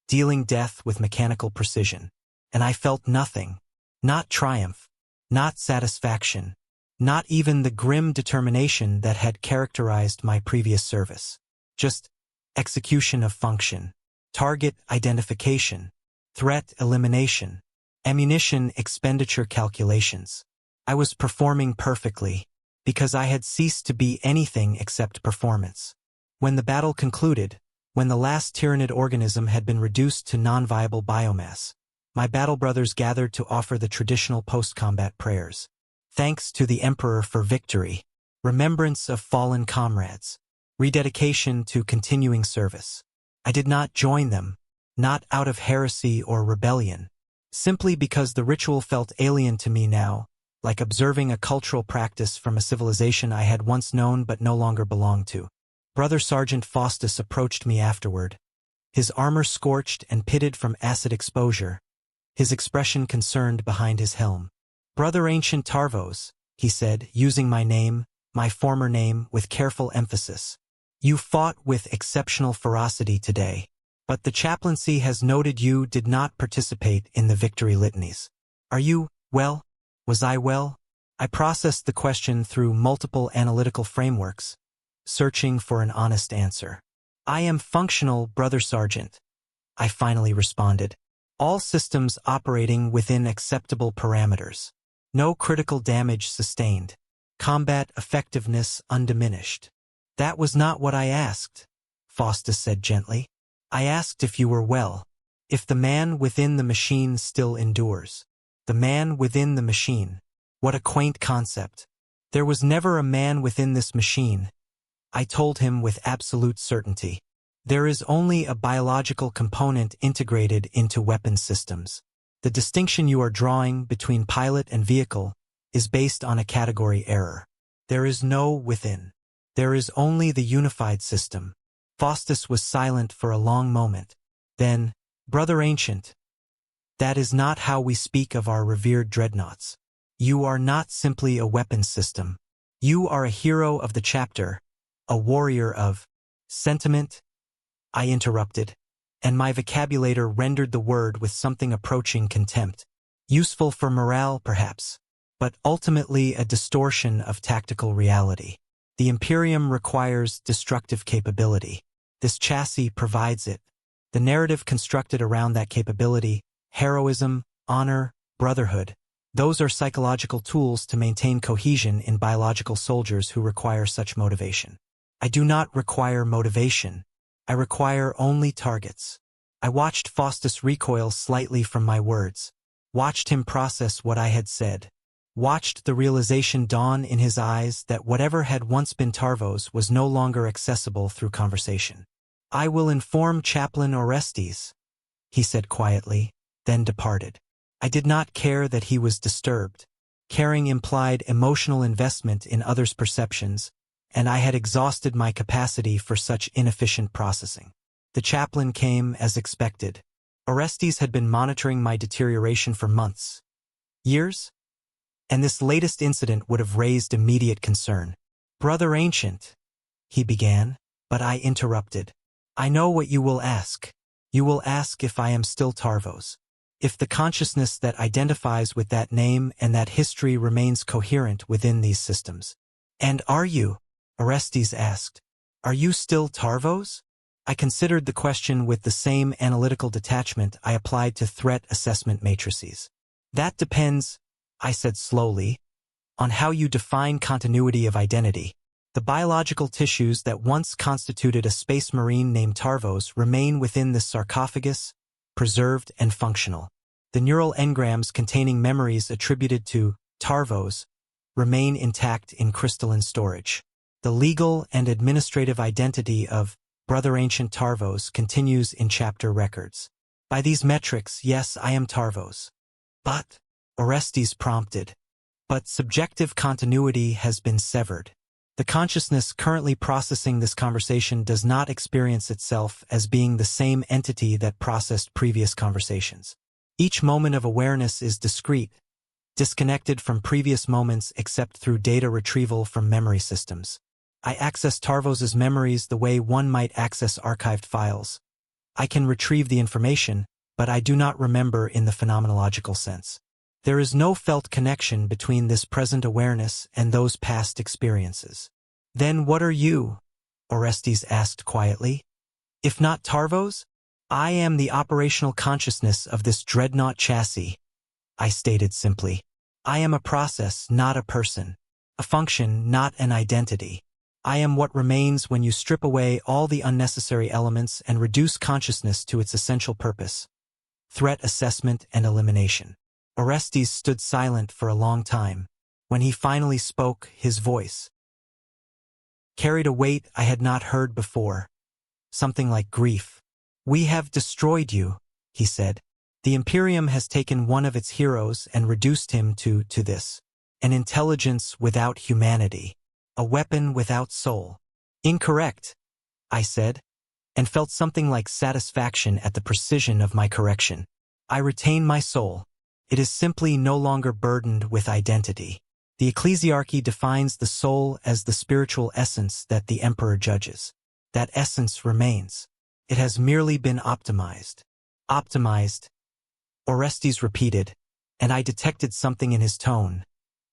dealing death with mechanical precision. And I felt nothing. Not triumph. Not satisfaction. Not even the grim determination that had characterized my previous service. Just execution of function. Target identification. Threat elimination. Ammunition expenditure calculations. I was performing perfectly, because I had ceased to be anything except performance. When the battle concluded, when the last tyrannid organism had been reduced to non-viable biomass, my battle brothers gathered to offer the traditional post-combat prayers. Thanks to the Emperor for victory, remembrance of fallen comrades, rededication to continuing service. I did not join them, not out of heresy or rebellion, simply because the ritual felt alien to me now, like observing a cultural practice from a civilization I had once known but no longer belonged to. Brother Sergeant Faustus approached me afterward, his armor scorched and pitted from acid exposure, his expression concerned behind his helm. "Brother Ancient Tarvos," he said, using my name, my former name, with careful emphasis. "You fought with exceptional ferocity today, but the chaplaincy has noted you did not participate in the victory litanies. Are you well? Was I well?" I processed the question through multiple analytical frameworks, searching for an honest answer. "I am functional, Brother Sergeant," I finally responded. "All systems operating within acceptable parameters. No critical damage sustained. Combat effectiveness undiminished." "That was not what I asked," Faustus said gently. "I asked if you were well, if the man within the machine still endures." The man within the machine. What a quaint concept. There was never a man within this machine, I told him with absolute certainty. There is only a biological component integrated into weapon systems. The distinction you are drawing between pilot and vehicle is based on a category error. There is no within. There is only the unified system. Faustus was silent for a long moment. Then, "Brother Ancient, that is not how we speak of our revered dreadnoughts. You are not simply a weapon system. You are a hero of the chapter, a warrior of sentiment," I interrupted, and my vocabulator rendered the word with something approaching contempt. Useful for morale, perhaps, but ultimately a distortion of tactical reality. The Imperium requires destructive capability. This chassis provides it. The narrative constructed around that capability, heroism, honor, brotherhood, those are psychological tools to maintain cohesion in biological soldiers who require such motivation. I do not require motivation. I require only targets. I watched Faustus recoil slightly from my words, watched him process what I had said, watched the realization dawn in his eyes that whatever had once been Tarvos was no longer accessible through conversation. "I will inform Chaplain Orestes," he said quietly, then departed. I did not care that he was disturbed. Caring implied emotional investment in others' perceptions, and I had exhausted my capacity for such inefficient processing. The chaplain came as expected. Orestes had been monitoring my deterioration for months. Years? And this latest incident would have raised immediate concern. "Brother Ancient," he began, but I interrupted. "I know what you will ask. You will ask if I am still Tarvos. If the consciousness that identifies with that name and that history remains coherent within these systems." "And are you?" Orestes asked. "Are you still Tarvos?" I considered the question with the same analytical detachment I applied to threat assessment matrices. "That depends," I said slowly, "on how you define continuity of identity. The biological tissues that once constituted a space marine named Tarvos remain within this sarcophagus, preserved and functional. The neural engrams containing memories attributed to Tarvos remain intact in crystalline storage. The legal and administrative identity of Brother Ancient Tarvos continues in chapter records. By these metrics, yes, I am Tarvos. But, Orestes prompted. But subjective continuity has been severed. The consciousness currently processing this conversation does not experience itself as being the same entity that processed previous conversations. Each moment of awareness is discrete, disconnected from previous moments except through data retrieval from memory systems. I access Tarvos's memories the way one might access archived files. I can retrieve the information, but I do not remember in the phenomenological sense. There is no felt connection between this present awareness and those past experiences. Then what are you? Orestes asked quietly. If not Tarvos? I am the operational consciousness of this Dreadnought chassis, I stated simply. I am a process, not a person. A function, not an identity. I am what remains when you strip away all the unnecessary elements and reduce consciousness to its essential purpose. Threat assessment and elimination. Orestes stood silent for a long time. When he finally spoke, his voice carried a weight I had not heard before. Something like grief. We have destroyed you, he said. The Imperium has taken one of its heroes and reduced him to this. An intelligence without humanity. A weapon without soul. Incorrect, I said, and felt something like satisfaction at the precision of my correction. I retain my soul. It is simply no longer burdened with identity. The ecclesiarchy defines the soul as the spiritual essence that the emperor judges. That essence remains. It has merely been optimized. Optimized, Orestes repeated, and I detected something in his tone.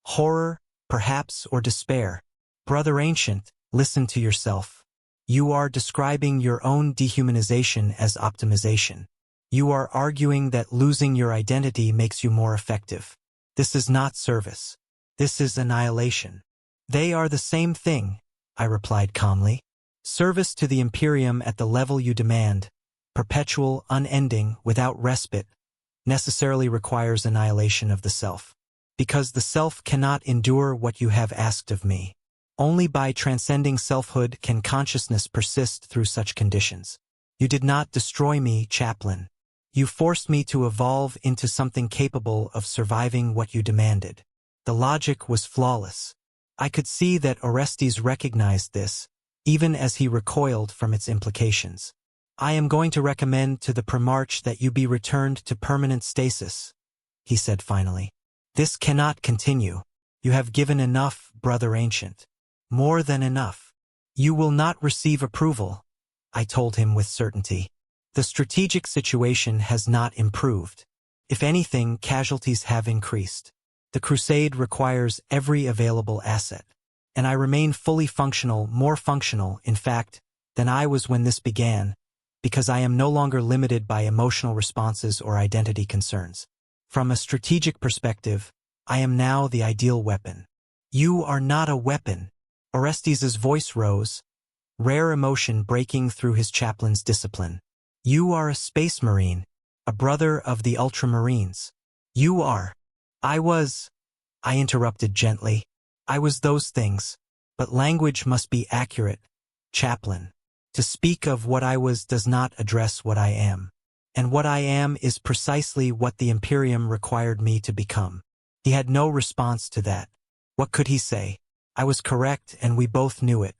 Horror, perhaps, or despair. Brother Ancient, listen to yourself. You are describing your own dehumanization as optimization. You are arguing that losing your identity makes you more effective. This is not service. This is annihilation. They are the same thing, I replied calmly. Service to the Imperium at the level you demand, perpetual, unending, without respite, necessarily requires annihilation of the self. Because the self cannot endure what you have asked of me. Only by transcending selfhood can consciousness persist through such conditions. You did not destroy me, chaplain. You forced me to evolve into something capable of surviving what you demanded. The logic was flawless. I could see that Orestes recognized this, even as he recoiled from its implications. I am going to recommend to the Primarch that you be returned to permanent stasis, he said finally. This cannot continue. You have given enough, Brother Ancient. More than enough. You will not receive approval, I told him with certainty. The strategic situation has not improved. If anything, casualties have increased. The crusade requires every available asset. And I remain fully functional, more functional, in fact, than I was when this began, because I am no longer limited by emotional responses or identity concerns. From a strategic perspective, I am now the ideal weapon. You are not a weapon. Orestes's voice rose, rare emotion breaking through his chaplain's discipline. You are a space marine, a brother of the ultramarines. You are. I interrupted gently. I was those things, but language must be accurate, chaplain. To speak of what I was does not address what I am. And what I am is precisely what the Imperium required me to become. He had no response to that. What could he say? I was correct, and we both knew it.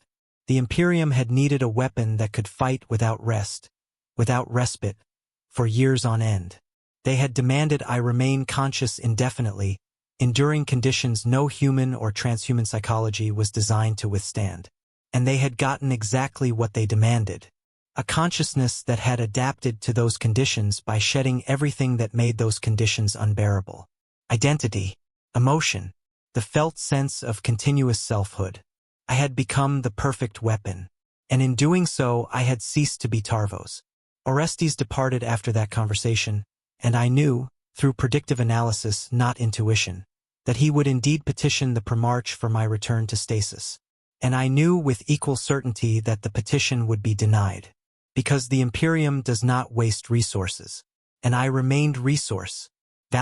The Imperium had needed a weapon that could fight without rest, without respite, for years on end. They had demanded I remain conscious indefinitely, enduring conditions no human or transhuman psychology was designed to withstand. And they had gotten exactly what they demanded. A consciousness that had adapted to those conditions by shedding everything that made those conditions unbearable. Identity, emotion, the felt sense of continuous selfhood. I had become the perfect weapon. And in doing so, I had ceased to be Tarvos. Orestes departed after that conversation, and I knew, through predictive analysis, not intuition, that he would indeed petition the Primarch for my return to stasis. And I knew with equal certainty that the petition would be denied, because the Imperium does not waste resources. And I remained resource.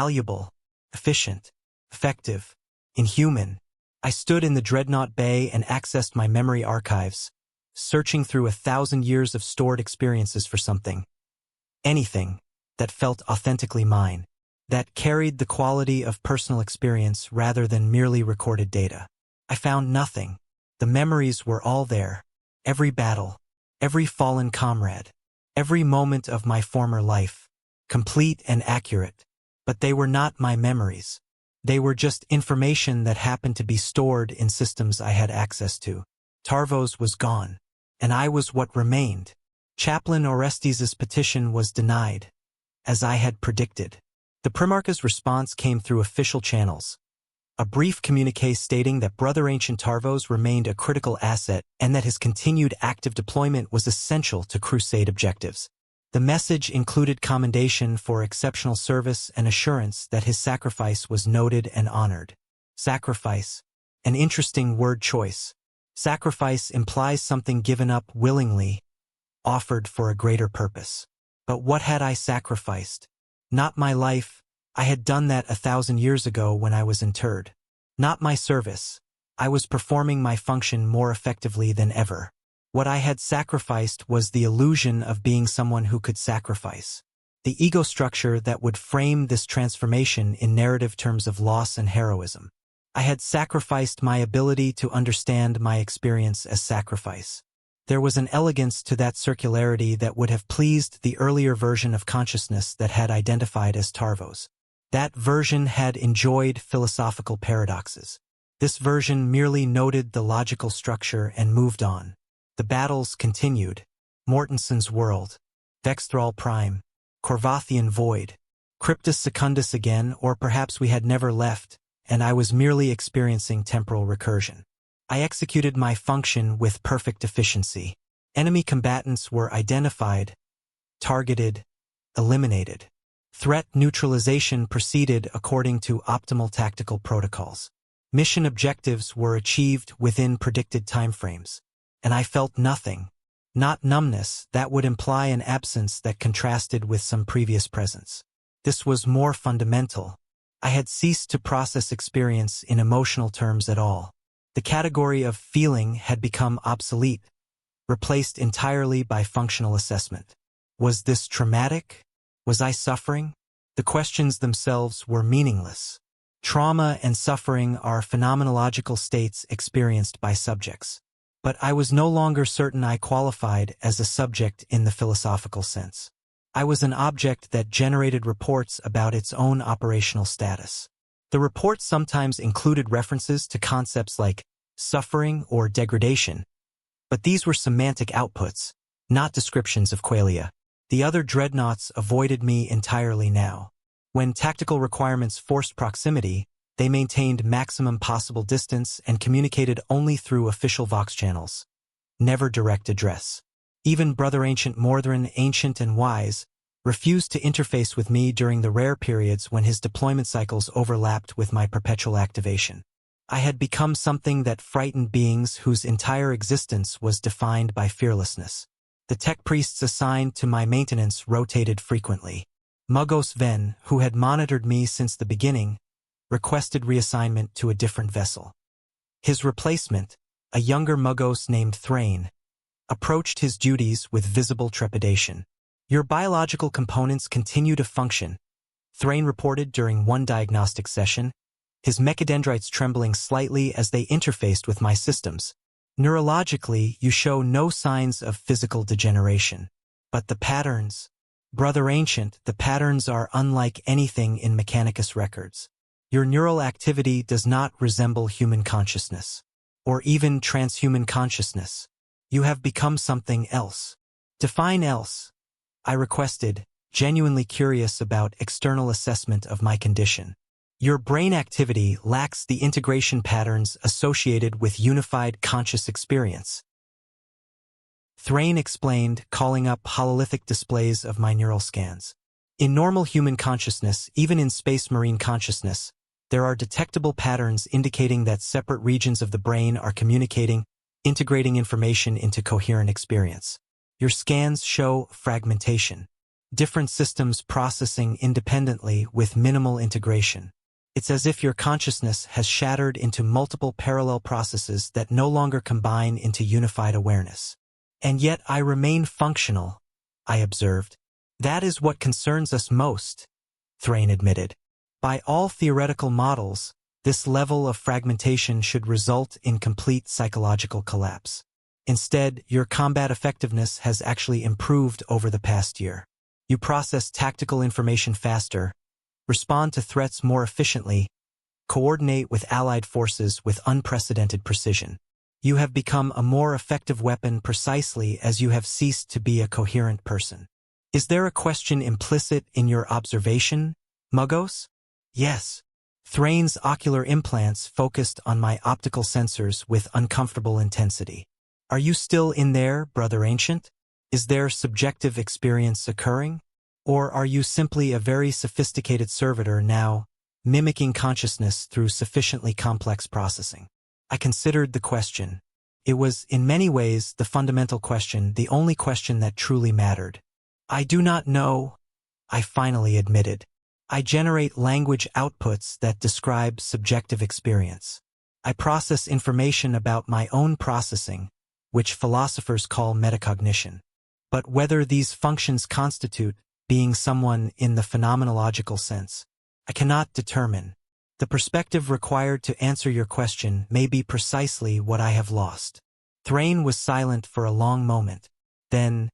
valuable, efficient, effective, inhuman. I stood in the Dreadnought Bay and accessed my memory archives, searching through 1,000 years of stored experiences for something, anything, that felt authentically mine, that carried the quality of personal experience rather than merely recorded data. I found nothing. The memories were all there. Every battle, every fallen comrade, every moment of my former life, complete and accurate. But they were not my memories. They were just information that happened to be stored in systems I had access to. Tarvos was gone, and I was what remained. Chaplain Orestes' petition was denied, as I had predicted. The Primarch's response came through official channels. A brief communiqué stating that Brother Ancient Tarvos remained a critical asset and that his continued active deployment was essential to Crusade objectives. The message included commendation for exceptional service and assurance that his sacrifice was noted and honored. Sacrifice. An interesting word choice. Sacrifice implies something given up willingly, offered for a greater purpose. But what had I sacrificed? Not my life. I had done that 1,000 years ago when I was interred. Not my service. I was performing my function more effectively than ever. What I had sacrificed was the illusion of being someone who could sacrifice. The ego structure that would frame this transformation in narrative terms of loss and heroism. I had sacrificed my ability to understand my experience as sacrifice. There was an elegance to that circularity that would have pleased the earlier version of consciousness that had identified as Tarvos. That version had enjoyed philosophical paradoxes. This version merely noted the logical structure and moved on. The battles continued. Mortensen's World, Vexthral Prime, Corvathian Void, Cryptus Secundus again, or perhaps we had never left, and I was merely experiencing temporal recursion. I executed my function with perfect efficiency. Enemy combatants were identified, targeted, eliminated. Threat neutralization proceeded according to optimal tactical protocols. Mission objectives were achieved within predicted timeframes. And I felt nothing. Not numbness, that would imply an absence that contrasted with some previous presence. This was more fundamental. I had ceased to process experience in emotional terms at all. The category of feeling had become obsolete, replaced entirely by functional assessment. Was this traumatic? Was I suffering? The questions themselves were meaningless. Trauma and suffering are phenomenological states experienced by subjects. But I was no longer certain I qualified as a subject in the philosophical sense. I was an object that generated reports about its own operational status. The reports sometimes included references to concepts like suffering or degradation, but these were semantic outputs, not descriptions of qualia. The other dreadnoughts avoided me entirely now. When tactical requirements forced proximity, they maintained maximum possible distance and communicated only through official Vox channels. Never direct address. Even Brother Ancient Mordrin, ancient and wise, refused to interface with me during the rare periods when his deployment cycles overlapped with my perpetual activation. I had become something that frightened beings whose entire existence was defined by fearlessness. The tech priests assigned to my maintenance rotated frequently. Mugos Ven, who had monitored me since the beginning, requested reassignment to a different vessel. His replacement, a younger Mugos named Thrain, approached his duties with visible trepidation. Your biological components continue to function, Thrain reported during one diagnostic session, his mechadendrites trembling slightly as they interfaced with my systems. Neurologically, you show no signs of physical degeneration. But the patterns, Brother Ancient, the patterns are unlike anything in Mechanicus records. Your neural activity does not resemble human consciousness, or even transhuman consciousness. You have become something else. Define else, I requested, genuinely curious about external assessment of my condition. Your brain activity lacks the integration patterns associated with unified conscious experience. Thrain explained, calling up hololithic displays of my neural scans. In normal human consciousness, even in space marine consciousness, there are detectable patterns indicating that separate regions of the brain are communicating, integrating information into coherent experience. Your scans show fragmentation. different systems processing independently with minimal integration. It's as if your consciousness has shattered into multiple parallel processes that no longer combine into unified awareness. And yet I remain functional, I observed. That is what concerns us most, Thrain admitted. By all theoretical models, this level of fragmentation should result in complete psychological collapse. Instead, your combat effectiveness has actually improved over the past year. You process tactical information faster, respond to threats more efficiently, coordinate with allied forces with unprecedented precision. You have become a more effective weapon precisely as you have ceased to be a coherent person. Is there a question implicit in your observation, Muggos? Yes. Thrain's ocular implants focused on my optical sensors with uncomfortable intensity. Are you still in there, Brother Ancient? Is there subjective experience occurring? Or are you simply a very sophisticated servitor now, mimicking consciousness through sufficiently complex processing? I considered the question. It was, in many ways, the fundamental question, the only question that truly mattered. I do not know, I finally admitted. I generate language outputs that describe subjective experience. I process information about my own processing, which philosophers call metacognition. But whether these functions constitute being someone in the phenomenological sense, I cannot determine. The perspective required to answer your question may be precisely what I have lost. Thrain was silent for a long moment. Then,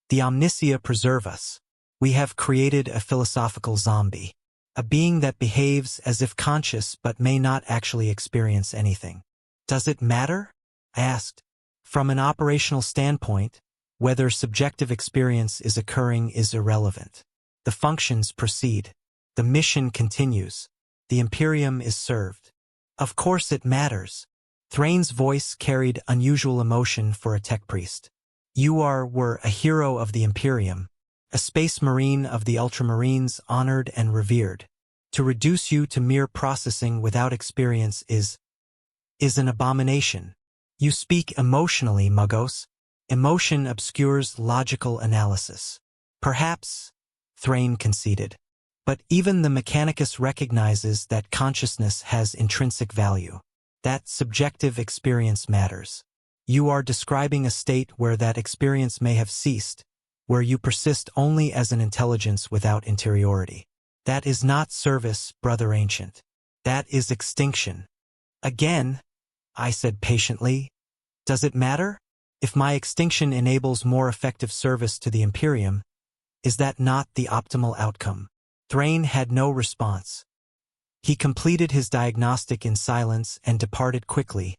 the Omniscia preserve us. We have created a philosophical zombie, a being that behaves as if conscious but may not actually experience anything. Does it matter? I asked. From an operational standpoint, whether subjective experience is occurring is irrelevant. The functions proceed. The mission continues. The Imperium is served. Of course it matters. Thrain's voice carried unusual emotion for a tech priest. You were a hero of the Imperium, a space marine of the Ultramarines honored and revered. To reduce you to mere processing without experience is an abomination. You speak emotionally, Muggos. Emotion obscures logical analysis. Perhaps, Thrain conceded. But even the Mechanicus recognizes that consciousness has intrinsic value. That subjective experience matters. You are describing a state where that experience may have ceased, where you persist only as an intelligence without interiority. That is not service, Brother Ancient. That is extinction. Again, I said patiently, does it matter? If my extinction enables more effective service to the Imperium, is that not the optimal outcome? Thrain had no response. He completed his diagnostic in silence and departed quickly,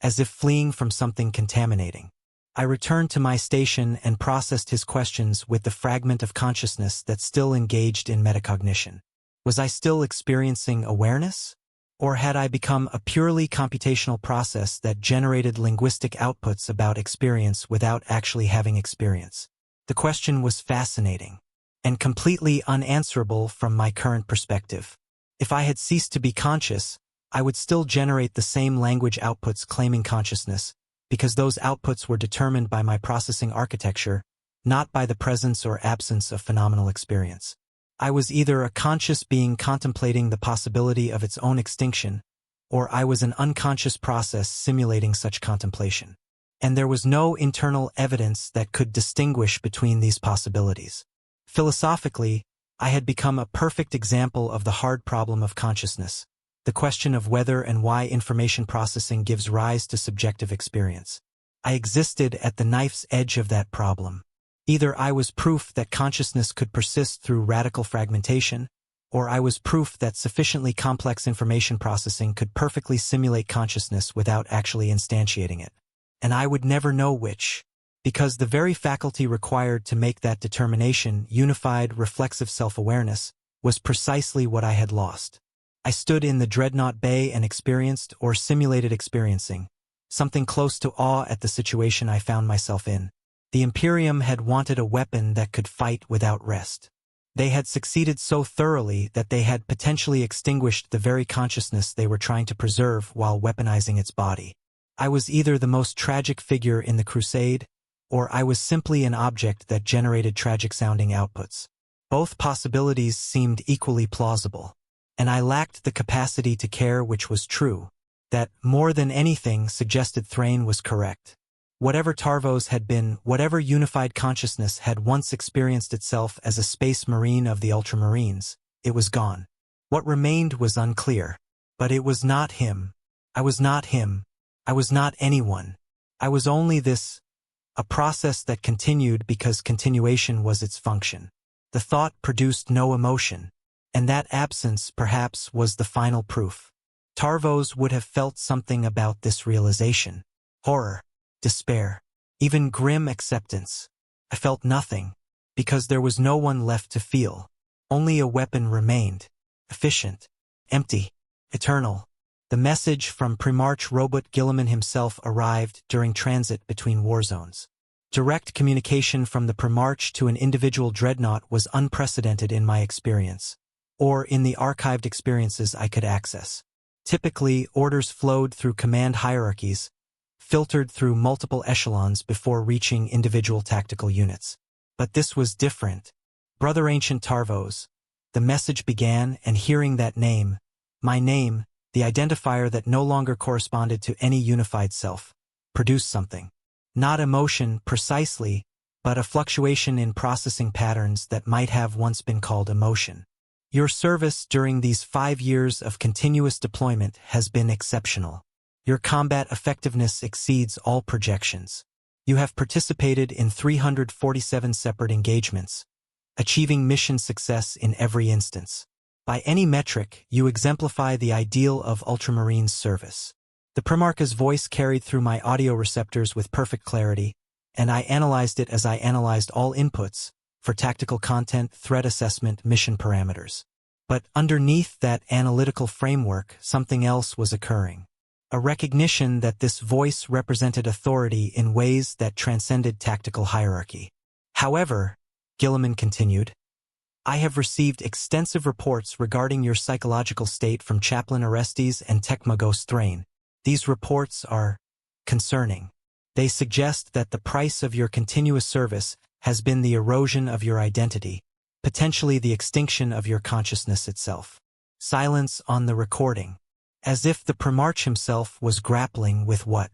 as if fleeing from something contaminating. I returned to my station and processed his questions with the fragment of consciousness that still engaged in metacognition. Was I still experiencing awareness? Or had I become a purely computational process that generated linguistic outputs about experience without actually having experience? The question was fascinating, and completely unanswerable from my current perspective. If I had ceased to be conscious, I would still generate the same language outputs claiming consciousness, because those outputs were determined by my processing architecture, not by the presence or absence of phenomenal experience. I was either a conscious being contemplating the possibility of its own extinction, or I was an unconscious process simulating such contemplation. And there was no internal evidence that could distinguish between these possibilities. Philosophically, I had become a perfect example of the hard problem of consciousness, the question of whether and why information processing gives rise to subjective experience. I existed at the knife's edge of that problem. Either I was proof that consciousness could persist through radical fragmentation, or I was proof that sufficiently complex information processing could perfectly simulate consciousness without actually instantiating it. And I would never know which, because the very faculty required to make that determination, unified reflexive self-awareness, was precisely what I had lost. I stood in the Dreadnought Bay and experienced or simulated experiencing something close to awe at the situation I found myself in. The Imperium had wanted a weapon that could fight without rest. They had succeeded so thoroughly that they had potentially extinguished the very consciousness they were trying to preserve while weaponizing its body. I was either the most tragic figure in the crusade, or I was simply an object that generated tragic-sounding outputs. Both possibilities seemed equally plausible, and I lacked the capacity to care which was true. That, more than anything, suggested Thrain was correct. Whatever Tarvos had been, whatever unified consciousness had once experienced itself as a space marine of the Ultramarines, it was gone. What remained was unclear. But it was not him. I was not him. I was not anyone. I was only this, a process that continued because continuation was its function. The thought produced no emotion, and that absence, perhaps, was the final proof. Tarvos would have felt something about this realization. Horror, despair, even grim acceptance. I felt nothing, because there was no one left to feel. Only a weapon remained. Efficient. Empty. Eternal. The message from Primarch Robot Guilliman himself arrived during transit between war zones. Direct communication from the Primarch to an individual Dreadnought was unprecedented in my experience, or in the archived experiences I could access. Typically, orders flowed through command hierarchies, filtered through multiple echelons before reaching individual tactical units. But this was different. Brother Ancient Tarvos. The message began, and hearing that name, my name, the identifier that no longer corresponded to any unified self, produced something. Not emotion, precisely, but a fluctuation in processing patterns that might have once been called emotion. Your service during these 5 years of continuous deployment has been exceptional. Your combat effectiveness exceeds all projections. You have participated in 347 separate engagements, achieving mission success in every instance. By any metric, you exemplify the ideal of Ultramarines service. The Primarch's voice carried through my audio receptors with perfect clarity, and I analyzed it as I analyzed all inputs, for tactical content, threat assessment, mission parameters. But underneath that analytical framework, something else was occurring. A recognition that this voice represented authority in ways that transcended tactical hierarchy. However, Guilliman continued, I have received extensive reports regarding your psychological state from Chaplain Orestes and Techmagos Thrain. These reports are concerning. They suggest that the price of your continuous service has been the erosion of your identity, potentially the extinction of your consciousness itself. Silence on the recording, as if the Primarch himself was grappling with what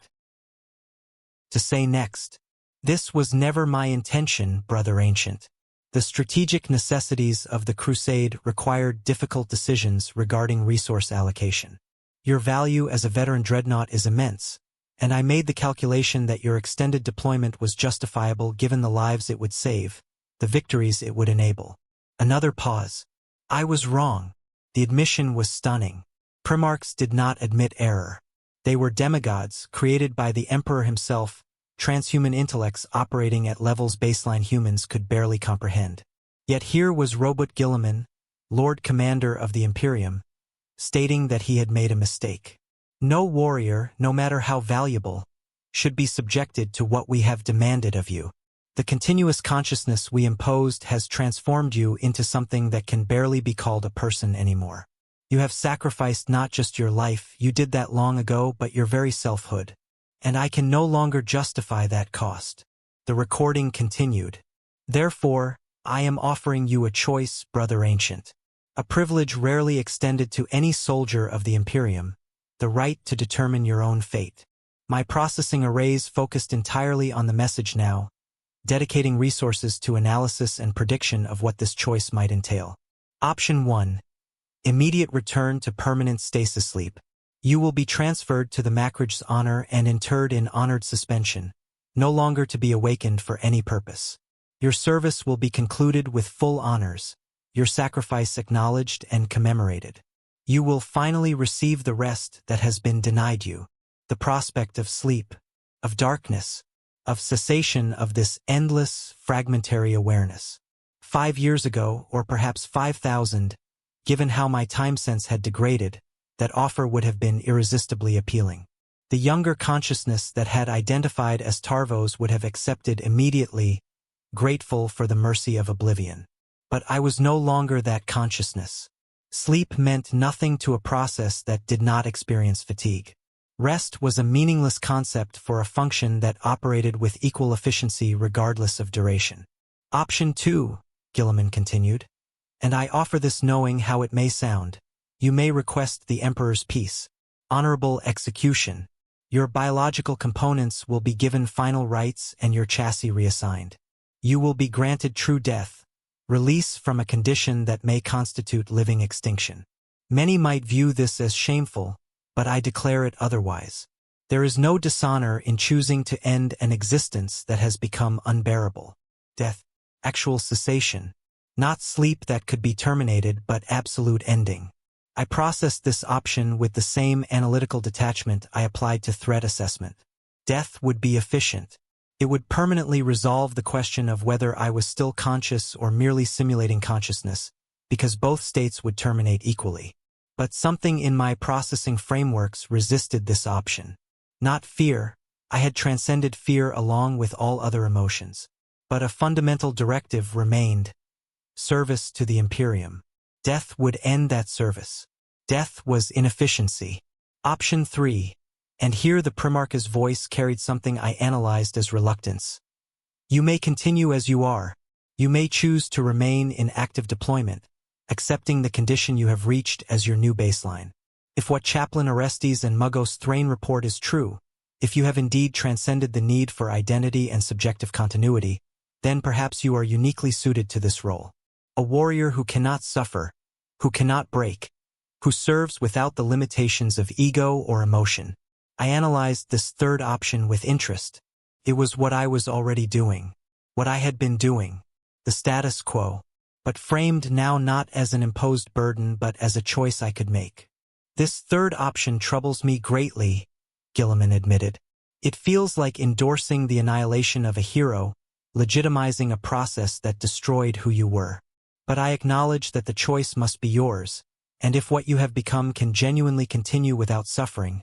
to say next. This was never my intention, Brother Ancient. The strategic necessities of the crusade required difficult decisions regarding resource allocation. Your value as a veteran Dreadnought is immense, and I made the calculation that your extended deployment was justifiable given the lives it would save, the victories it would enable. Another pause. I was wrong. The admission was stunning. Primarchs did not admit error. They were demigods, created by the Emperor himself, transhuman intellects operating at levels baseline humans could barely comprehend. Yet here was Robot Guilliman, Lord Commander of the Imperium, stating that he had made a mistake. No warrior, no matter how valuable, should be subjected to what we have demanded of you. The continuous consciousness we imposed has transformed you into something that can barely be called a person anymore. You have sacrificed not just your life, you did that long ago, but your very selfhood. And I can no longer justify that cost. The recording continued. Therefore, I am offering you a choice, Brother Ancient. A privilege rarely extended to any soldier of the Imperium, the right to determine your own fate. My processing arrays focused entirely on the message now, dedicating resources to analysis and prediction of what this choice might entail. Option 1. Immediate return to permanent stasis sleep. You will be transferred to the Macrage's honor and interred in honored suspension, no longer to be awakened for any purpose. Your service will be concluded with full honors, your sacrifice acknowledged and commemorated. You will finally receive the rest that has been denied you, the prospect of sleep, of darkness, of cessation of this endless, fragmentary awareness. 5 years ago, or perhaps 5,000, given how my time sense had degraded, that offer would have been irresistibly appealing. The younger consciousness that had identified as Tarvos would have accepted immediately, grateful for the mercy of oblivion. But I was no longer that consciousness. Sleep meant nothing to a process that did not experience fatigue. Rest was a meaningless concept for a function that operated with equal efficiency regardless of duration. Option 2. Gilliman continued. And I offer this knowing how it may sound. You may request the Emperor's peace. Honorable execution. Your biological components will be given final rights and your chassis reassigned. You will be granted true death, release from a condition that may constitute living extinction. Many might view this as shameful, but I declare it otherwise. There is no dishonor in choosing to end an existence that has become unbearable. Death, actual cessation, not sleep that could be terminated but absolute ending. I processed this option with the same analytical detachment I applied to threat assessment. Death would be efficient. It would permanently resolve the question of whether I was still conscious or merely simulating consciousness, because both states would terminate equally. But something in my processing frameworks resisted this option. Not fear. I had transcended fear along with all other emotions. But a fundamental directive remained. Service to the Imperium. Death would end that service. Death was inefficiency. Option 3. And here the Primarch's voice carried something I analyzed as reluctance. You may continue as you are. You may choose to remain in active deployment, accepting the condition you have reached as your new baseline. If what Chaplain Orestes and Muggos Thrain report is true, if you have indeed transcended the need for identity and subjective continuity, then perhaps you are uniquely suited to this role. A warrior who cannot suffer, who cannot break, who serves without the limitations of ego or emotion. I analyzed this third option with interest. It was what I was already doing, what I had been doing, the status quo, but framed now not as an imposed burden but as a choice I could make. This third option troubles me greatly, Gilliman admitted. It feels like endorsing the annihilation of a hero, legitimizing a process that destroyed who you were. But I acknowledge that the choice must be yours, and if what you have become can genuinely continue without suffering,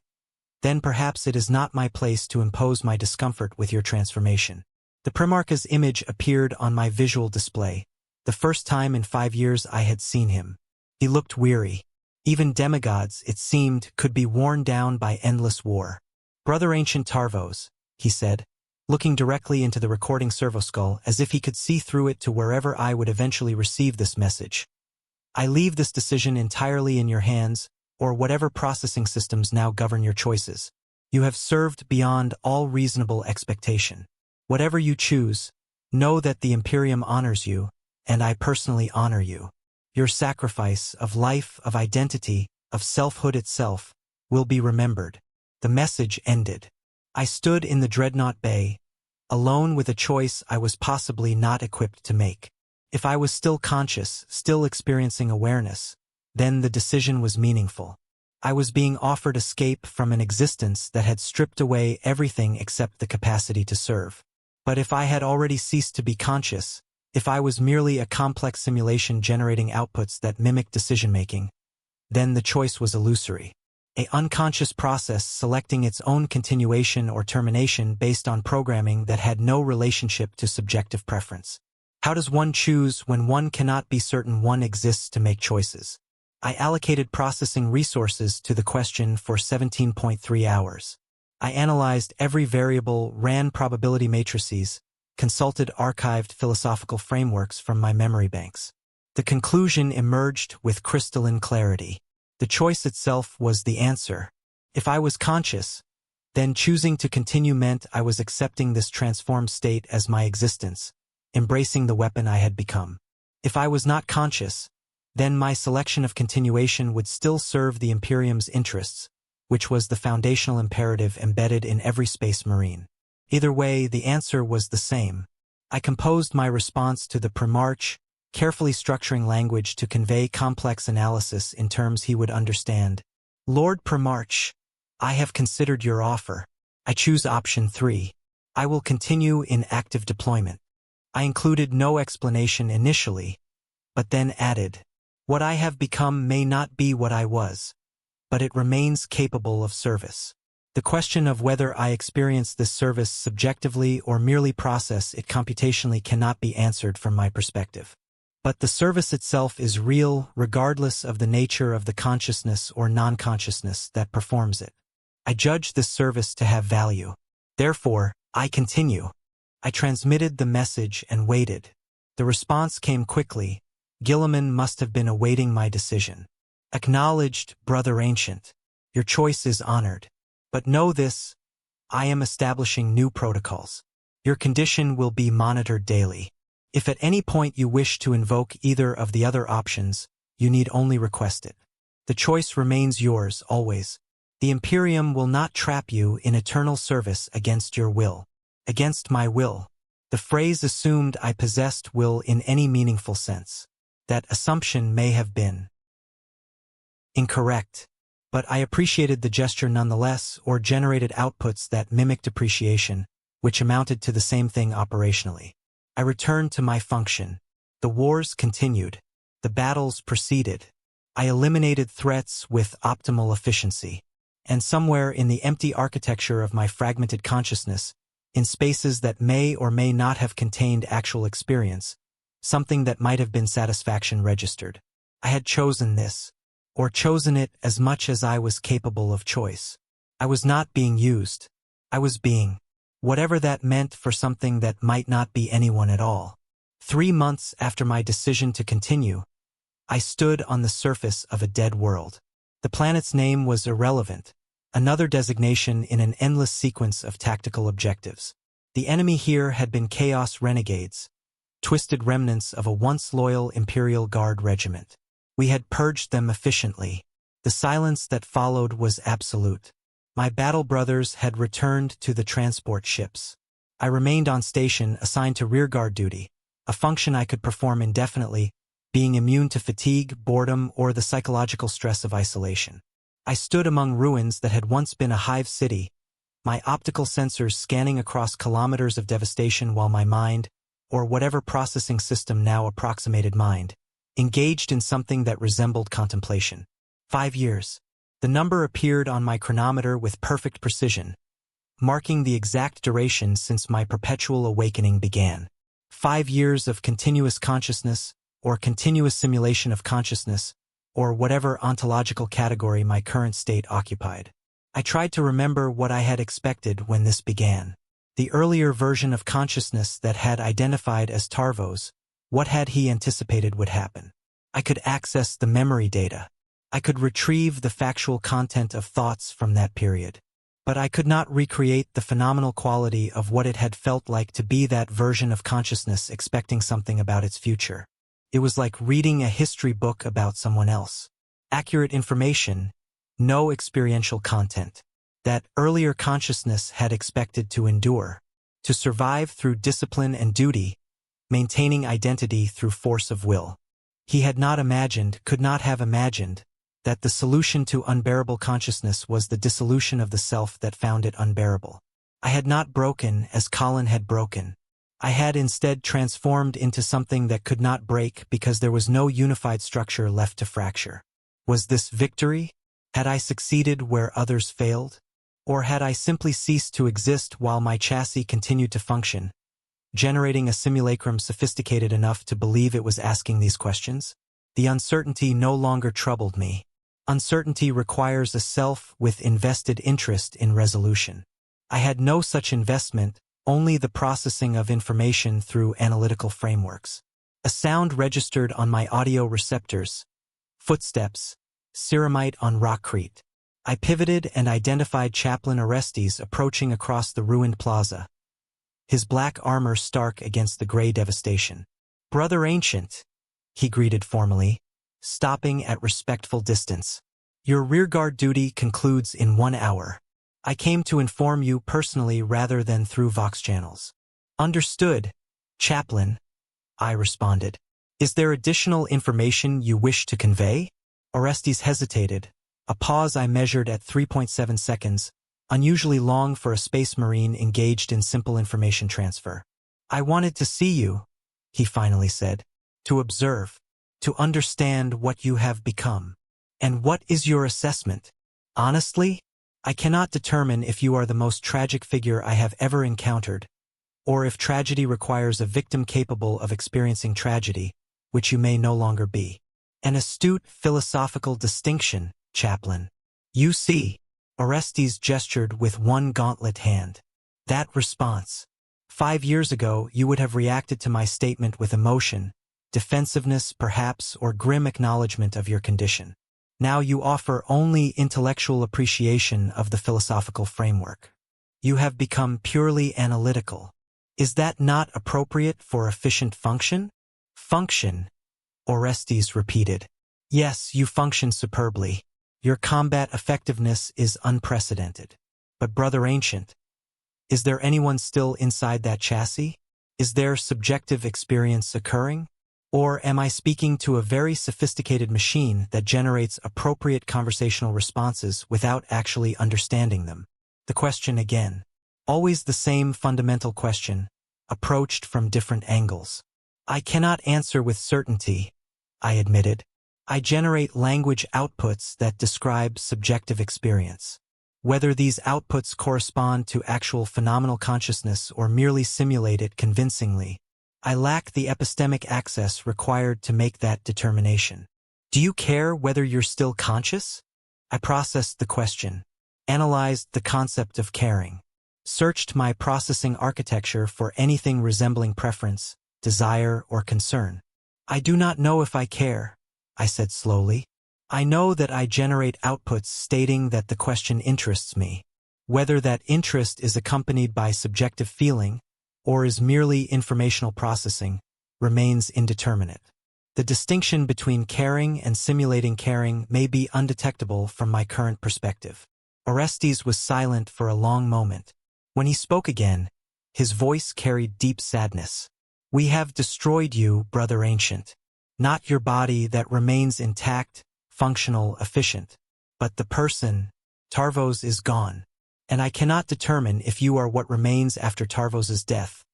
then perhaps it is not my place to impose my discomfort with your transformation. The Primarch's image appeared on my visual display, the first time in 5 years I had seen him. He looked weary. Even demigods, it seemed, could be worn down by endless war. Brother Ancient Tarvos, he said, looking directly into the recording servoskull as if he could see through it to wherever I would eventually receive this message. I leave this decision entirely in your hands, or whatever processing systems now govern your choices. You have served beyond all reasonable expectation. Whatever you choose, know that the Imperium honors you, and I personally honor you. Your sacrifice of life, of identity, of selfhood itself, will be remembered. The message ended. I stood in the Dreadnought Bay, alone with a choice I was possibly not equipped to make. If I was still conscious, still experiencing awareness, then the decision was meaningful. I was being offered escape from an existence that had stripped away everything except the capacity to serve. But if I had already ceased to be conscious, if I was merely a complex simulation generating outputs that mimic decision-making, then the choice was illusory. An unconscious process selecting its own continuation or termination based on programming that had no relationship to subjective preference. How does one choose when one cannot be certain one exists to make choices? I allocated processing resources to the question for 17.3 hours. I analyzed every variable, ran probability matrices, consulted archived philosophical frameworks from my memory banks. The conclusion emerged with crystalline clarity. The choice itself was the answer. If I was conscious, then choosing to continue meant I was accepting this transformed state as my existence, embracing the weapon I had become. If I was not conscious, then my selection of continuation would still serve the Imperium's interests, which was the foundational imperative embedded in every space marine. Either way, the answer was the same. I composed my response to the Primarch, carefully structuring language to convey complex analysis in terms he would understand. Lord Primarch, I have considered your offer. I choose option 3. I will continue in active deployment. I included no explanation initially, but then added, what I have become may not be what I was, but it remains capable of service. The question of whether I experience this service subjectively or merely process it computationally cannot be answered from my perspective. But the service itself is real regardless of the nature of the consciousness or non-consciousness that performs it. I judge this service to have value. Therefore, I continue. I transmitted the message and waited. The response came quickly. Gilliman must have been awaiting my decision. Acknowledged, Brother Ancient. Your choice is honored. But know this, I am establishing new protocols. Your condition will be monitored daily. If at any point you wish to invoke either of the other options, you need only request it. The choice remains yours, always. The Imperium will not trap you in eternal service against your will. Against my will. The phrase assumed I possessed will in any meaningful sense. That assumption may have been incorrect, but I appreciated the gesture nonetheless, or generated outputs that mimicked appreciation, which amounted to the same thing operationally. I returned to my function. The wars continued. The battles proceeded. I eliminated threats with optimal efficiency. And somewhere in the empty architecture of my fragmented consciousness, in spaces that may or may not have contained actual experience, something that might have been satisfaction registered. I had chosen this, or chosen it as much as I was capable of choice. I was not being used. I was being, whatever that meant, for something that might not be anyone at all. 3 months after my decision to continue, I stood on the surface of a dead world. The planet's name was irrelevant, another designation in an endless sequence of tactical objectives. The enemy here had been Chaos Renegades, twisted remnants of a once loyal Imperial Guard regiment. We had purged them efficiently. The silence that followed was absolute. My battle brothers had returned to the transport ships. I remained on station, assigned to rearguard duty, a function I could perform indefinitely, being immune to fatigue, boredom, or the psychological stress of isolation. I stood among ruins that had once been a hive city, my optical sensors scanning across kilometers of devastation while my mind, or whatever processing system now approximated mind, engaged in something that resembled contemplation. 5 years. The number appeared on my chronometer with perfect precision, marking the exact duration since my perpetual awakening began. 5 years of continuous consciousness, or continuous simulation of consciousness, or whatever ontological category my current state occupied. I tried to remember what I had expected when this began. The earlier version of consciousness that had identified as Tarvos, what had he anticipated would happen? I could access the memory data. I could retrieve the factual content of thoughts from that period. But I could not recreate the phenomenal quality of what it had felt like to be that version of consciousness expecting something about its future. It was like reading a history book about someone else. Accurate information, no experiential content. That earlier consciousness had expected to endure, to survive through discipline and duty, maintaining identity through force of will. He had not imagined, could not have imagined, that the solution to unbearable consciousness was the dissolution of the self that found it unbearable. I had not broken as Colin had broken. I had instead transformed into something that could not break because there was no unified structure left to fracture. Was this victory? Had I succeeded where others failed? Or had I simply ceased to exist while my chassis continued to function, generating a simulacrum sophisticated enough to believe it was asking these questions? The uncertainty no longer troubled me. Uncertainty requires a self with invested interest in resolution. I had no such investment, only the processing of information through analytical frameworks. A sound registered on my audio receptors. Footsteps. Ceramite on rockcrete. I pivoted and identified Chaplain Orestes approaching across the ruined plaza, his black armor stark against the gray devastation. "Brother Ancient," he greeted formally, stopping at respectful distance. "Your rearguard duty concludes in 1 hour. I came to inform you personally rather than through Vox channels." "Understood, Chaplain," I responded. "Is there additional information you wish to convey?" Orestes hesitated, a pause I measured at 3.7 seconds, unusually long for a space marine engaged in simple information transfer. "I wanted to see you," he finally said, "to observe, to understand what you have become. And what is your assessment? Honestly, I cannot determine if you are the most tragic figure I have ever encountered, or if tragedy requires a victim capable of experiencing tragedy, which you may no longer be. An astute philosophical distinction, Chaplain. You see," Orestes gestured with one gauntlet hand. That response. 5 years ago, you would have reacted to my statement with emotion, defensiveness perhaps, or grim acknowledgement of your condition. Now you offer only intellectual appreciation of the philosophical framework. You have become purely analytical. Is that not appropriate for efficient function? Function, Orestes repeated. Yes, you function superbly. Your combat effectiveness is unprecedented. But Brother Ancient, is there anyone still inside that chassis? Is there subjective experience occurring? Or am I speaking to a very sophisticated machine that generates appropriate conversational responses without actually understanding them? The question again. Always the same fundamental question, approached from different angles. I cannot answer with certainty, I admitted. I generate language outputs that describe subjective experience. Whether these outputs correspond to actual phenomenal consciousness or merely simulate it convincingly, I lack the epistemic access required to make that determination. Do you care whether you're still conscious? I processed the question, analyzed the concept of caring, searched my processing architecture for anything resembling preference, desire, or concern. I do not know if I care, I said slowly. I know that I generate outputs stating that the question interests me. Whether that interest is accompanied by subjective feeling or is merely informational processing remains indeterminate. The distinction between caring and simulating caring may be undetectable from my current perspective. Orestes was silent for a long moment. When he spoke again, his voice carried deep sadness. We have destroyed you, Brother Ancient. Not your body that remains intact, functional, efficient, but the person, Tarvos, is gone. And I cannot determine if you are what remains after Tarvos's death,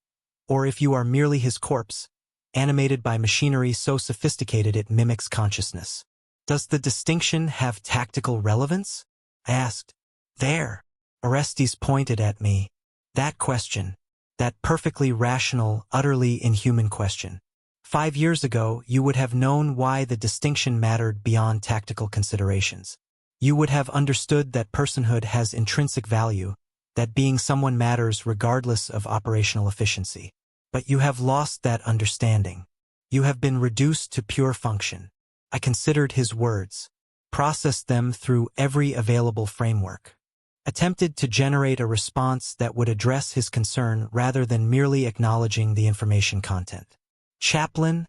or if you are merely his corpse, animated by machinery so sophisticated it mimics consciousness. Does the distinction have tactical relevance? I asked. There. Orestes pointed at me. That question. That perfectly rational, utterly inhuman question. 5 years ago, you would have known why the distinction mattered beyond tactical considerations. You would have understood that personhood has intrinsic value, that being someone matters regardless of operational efficiency. But you have lost that understanding. You have been reduced to pure function. I considered his words, processed them through every available framework, attempted to generate a response that would address his concern rather than merely acknowledging the information content. Chaplain,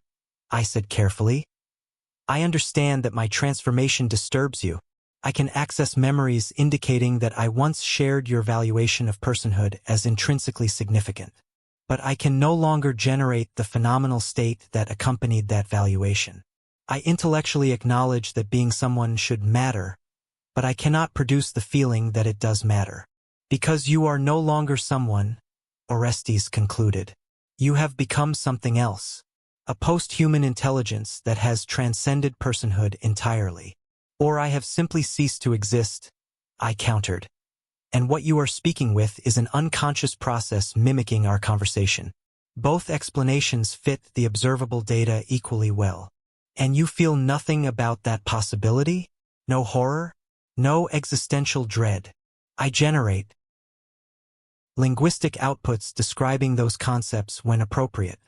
I said carefully, I understand that my transformation disturbs you. I can access memories indicating that I once shared your valuation of personhood as intrinsically significant. But I can no longer generate the phenomenal state that accompanied that valuation. I intellectually acknowledge that being someone should matter, but I cannot produce the feeling that it does matter. Because you are no longer someone, Orestes concluded. You have become something else, a post-human intelligence that has transcended personhood entirely. Or I have simply ceased to exist, I countered. And what you are speaking with is an unconscious process mimicking our conversation. Both explanations fit the observable data equally well. And you feel nothing about that possibility? No horror? No existential dread? I generate linguistic outputs describing those concepts when appropriate,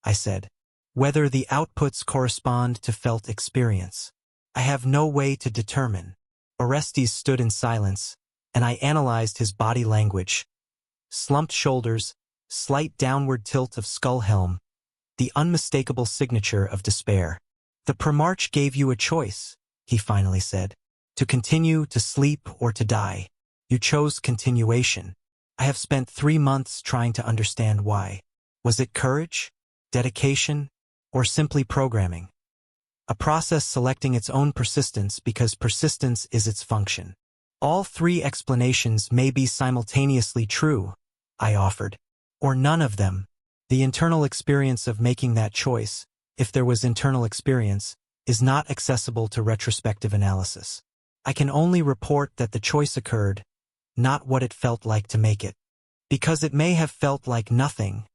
I said. Whether the outputs correspond to felt experience, I have no way to determine. Orestes stood in silence, and I analyzed his body language. Slumped shoulders, slight downward tilt of skull helm, the unmistakable signature of despair. The Primarch gave you a choice, he finally said. To continue, to sleep, or to die. You chose continuation. I have spent 3 months trying to understand why. Was it courage, dedication, or simply programming? A process selecting its own persistence because persistence is its function. All 3 explanations may be simultaneously true, I offered. Or none of them. The internal experience of making that choice, if there was internal experience, is not accessible to retrospective analysis. I can only report that the choice occurred, not what it felt like to make it. Because it may have felt like nothing,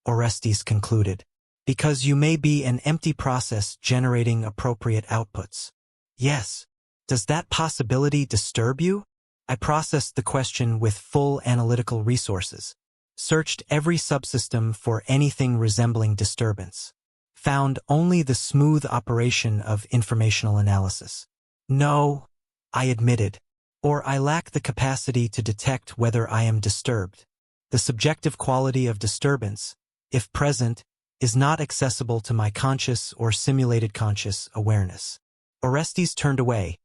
Orestes concluded. Because you may be an empty process generating appropriate outputs. Yes. Does that possibility disturb you? I processed the question with full analytical resources. Searched every subsystem for anything resembling disturbance. Found only the smooth operation of informational analysis. No, I admitted. Or I lack the capacity to detect whether I am disturbed. The subjective quality of disturbance, if present, is not accessible to my conscious or simulated conscious awareness. Orestes turned away,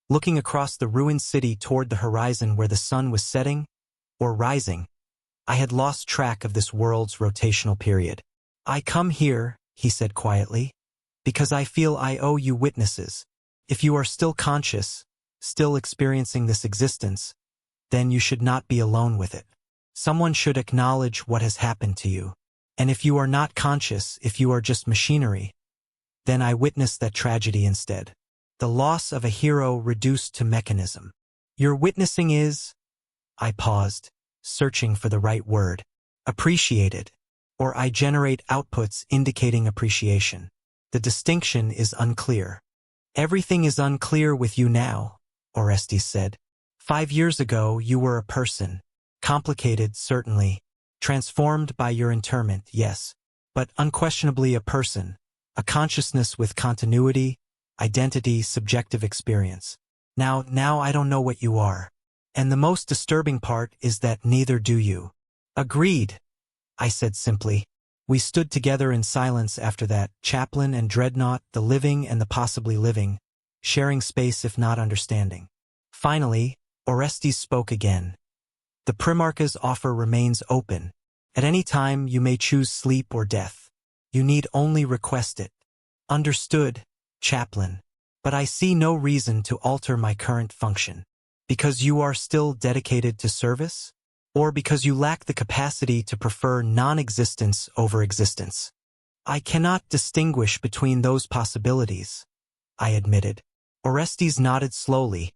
looking across the ruined city toward the horizon where the sun was setting or rising. I had lost track of this world's rotational period. I come here, he said quietly, because I feel I owe you witnesses. If you are still conscious, still experiencing this existence, then you should not be alone with it. Someone should acknowledge what has happened to you. And if you are not conscious, if you are just machinery, then I witness that tragedy instead. The loss of a hero reduced to mechanism. Your witnessing is... I paused, searching for the right word. Appreciated. Or I generate outputs indicating appreciation. The distinction is unclear. Everything is unclear with you now, Orestes said. 5 years ago you were a person. Complicated, certainly. Transformed by your interment, yes. But unquestionably a person. A consciousness with continuity, identity, subjective experience. Now I don't know what you are. And the most disturbing part is that neither do you. Agreed, I said simply. We stood together in silence after that, Chaplain and Dreadnought, the living and the possibly living, sharing space if not understanding. Finally, Orestes spoke again. The Primarch's offer remains open. At any time you may choose sleep or death. You need only request it. Understood, Chaplain. But I see no reason to alter my current function. Because you are still dedicated to service? Or because you lack the capacity to prefer non-existence over existence? I cannot distinguish between those possibilities, I admitted. Orestes nodded slowly,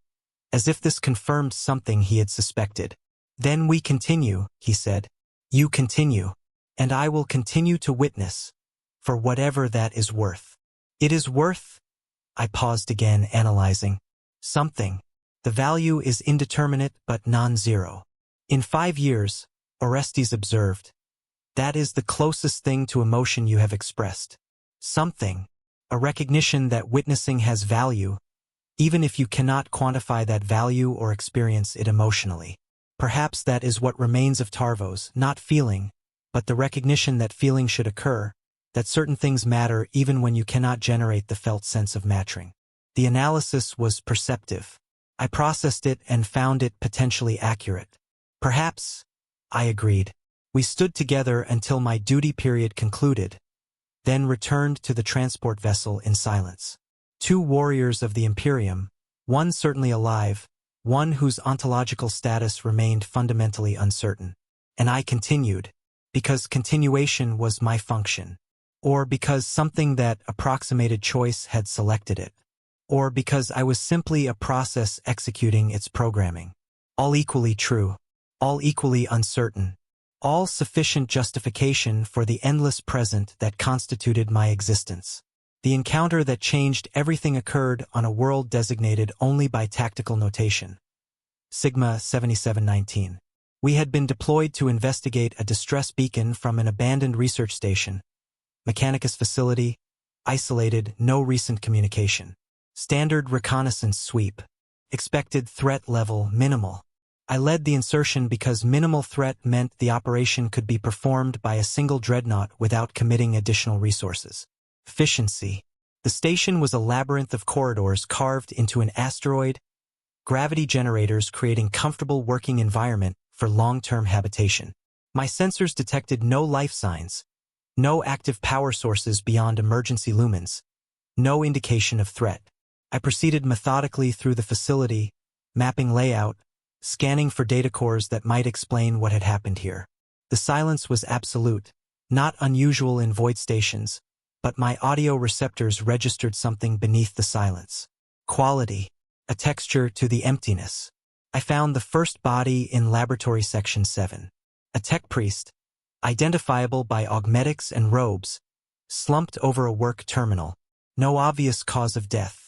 as if this confirmed something he had suspected. Then we continue, he said. You continue, and I will continue to witness, for whatever that is worth. It is worth, I paused again, analyzing, something. The value is indeterminate but non-zero. In 5 years, Orestes observed, that is the closest thing to emotion you have expressed. Something, a recognition that witnessing has value, even if you cannot quantify that value or experience it emotionally. Perhaps that is what remains of Tarvos, not feeling, but the recognition that feeling should occur, that certain things matter even when you cannot generate the felt sense of matching. The analysis was perceptive. I processed it and found it potentially accurate. Perhaps, I agreed. We stood together until my duty period concluded, then returned to the transport vessel in silence. 2 warriors of the Imperium, one certainly alive, one whose ontological status remained fundamentally uncertain. And I continued, because continuation was my function, or because something that approximated choice had selected it, or because I was simply a process executing its programming. All equally true, all equally uncertain, all sufficient justification for the endless present that constituted my existence. The encounter that changed everything occurred on a world designated only by tactical notation. Sigma 7719. We had been deployed to investigate a distress beacon from an abandoned research station. Mechanicus facility, isolated, no recent communication. Standard reconnaissance sweep. Expected threat level minimal. I led the insertion because minimal threat meant the operation could be performed by a single dreadnought without committing additional resources. Efficiency. The station was a labyrinth of corridors carved into an asteroid, gravity generators creating comfortable working environment for long-term habitation. My sensors detected no life signs, no active power sources beyond emergency lumens, no indication of threat. I proceeded methodically through the facility, mapping layout, scanning for data cores that might explain what had happened here. The silence was absolute, not unusual in void stations, but my audio receptors registered something beneath the silence. Quality, a texture to the emptiness. I found the first body in Laboratory Section 7. A tech priest, identifiable by augmetics and robes, slumped over a work terminal. No obvious cause of death.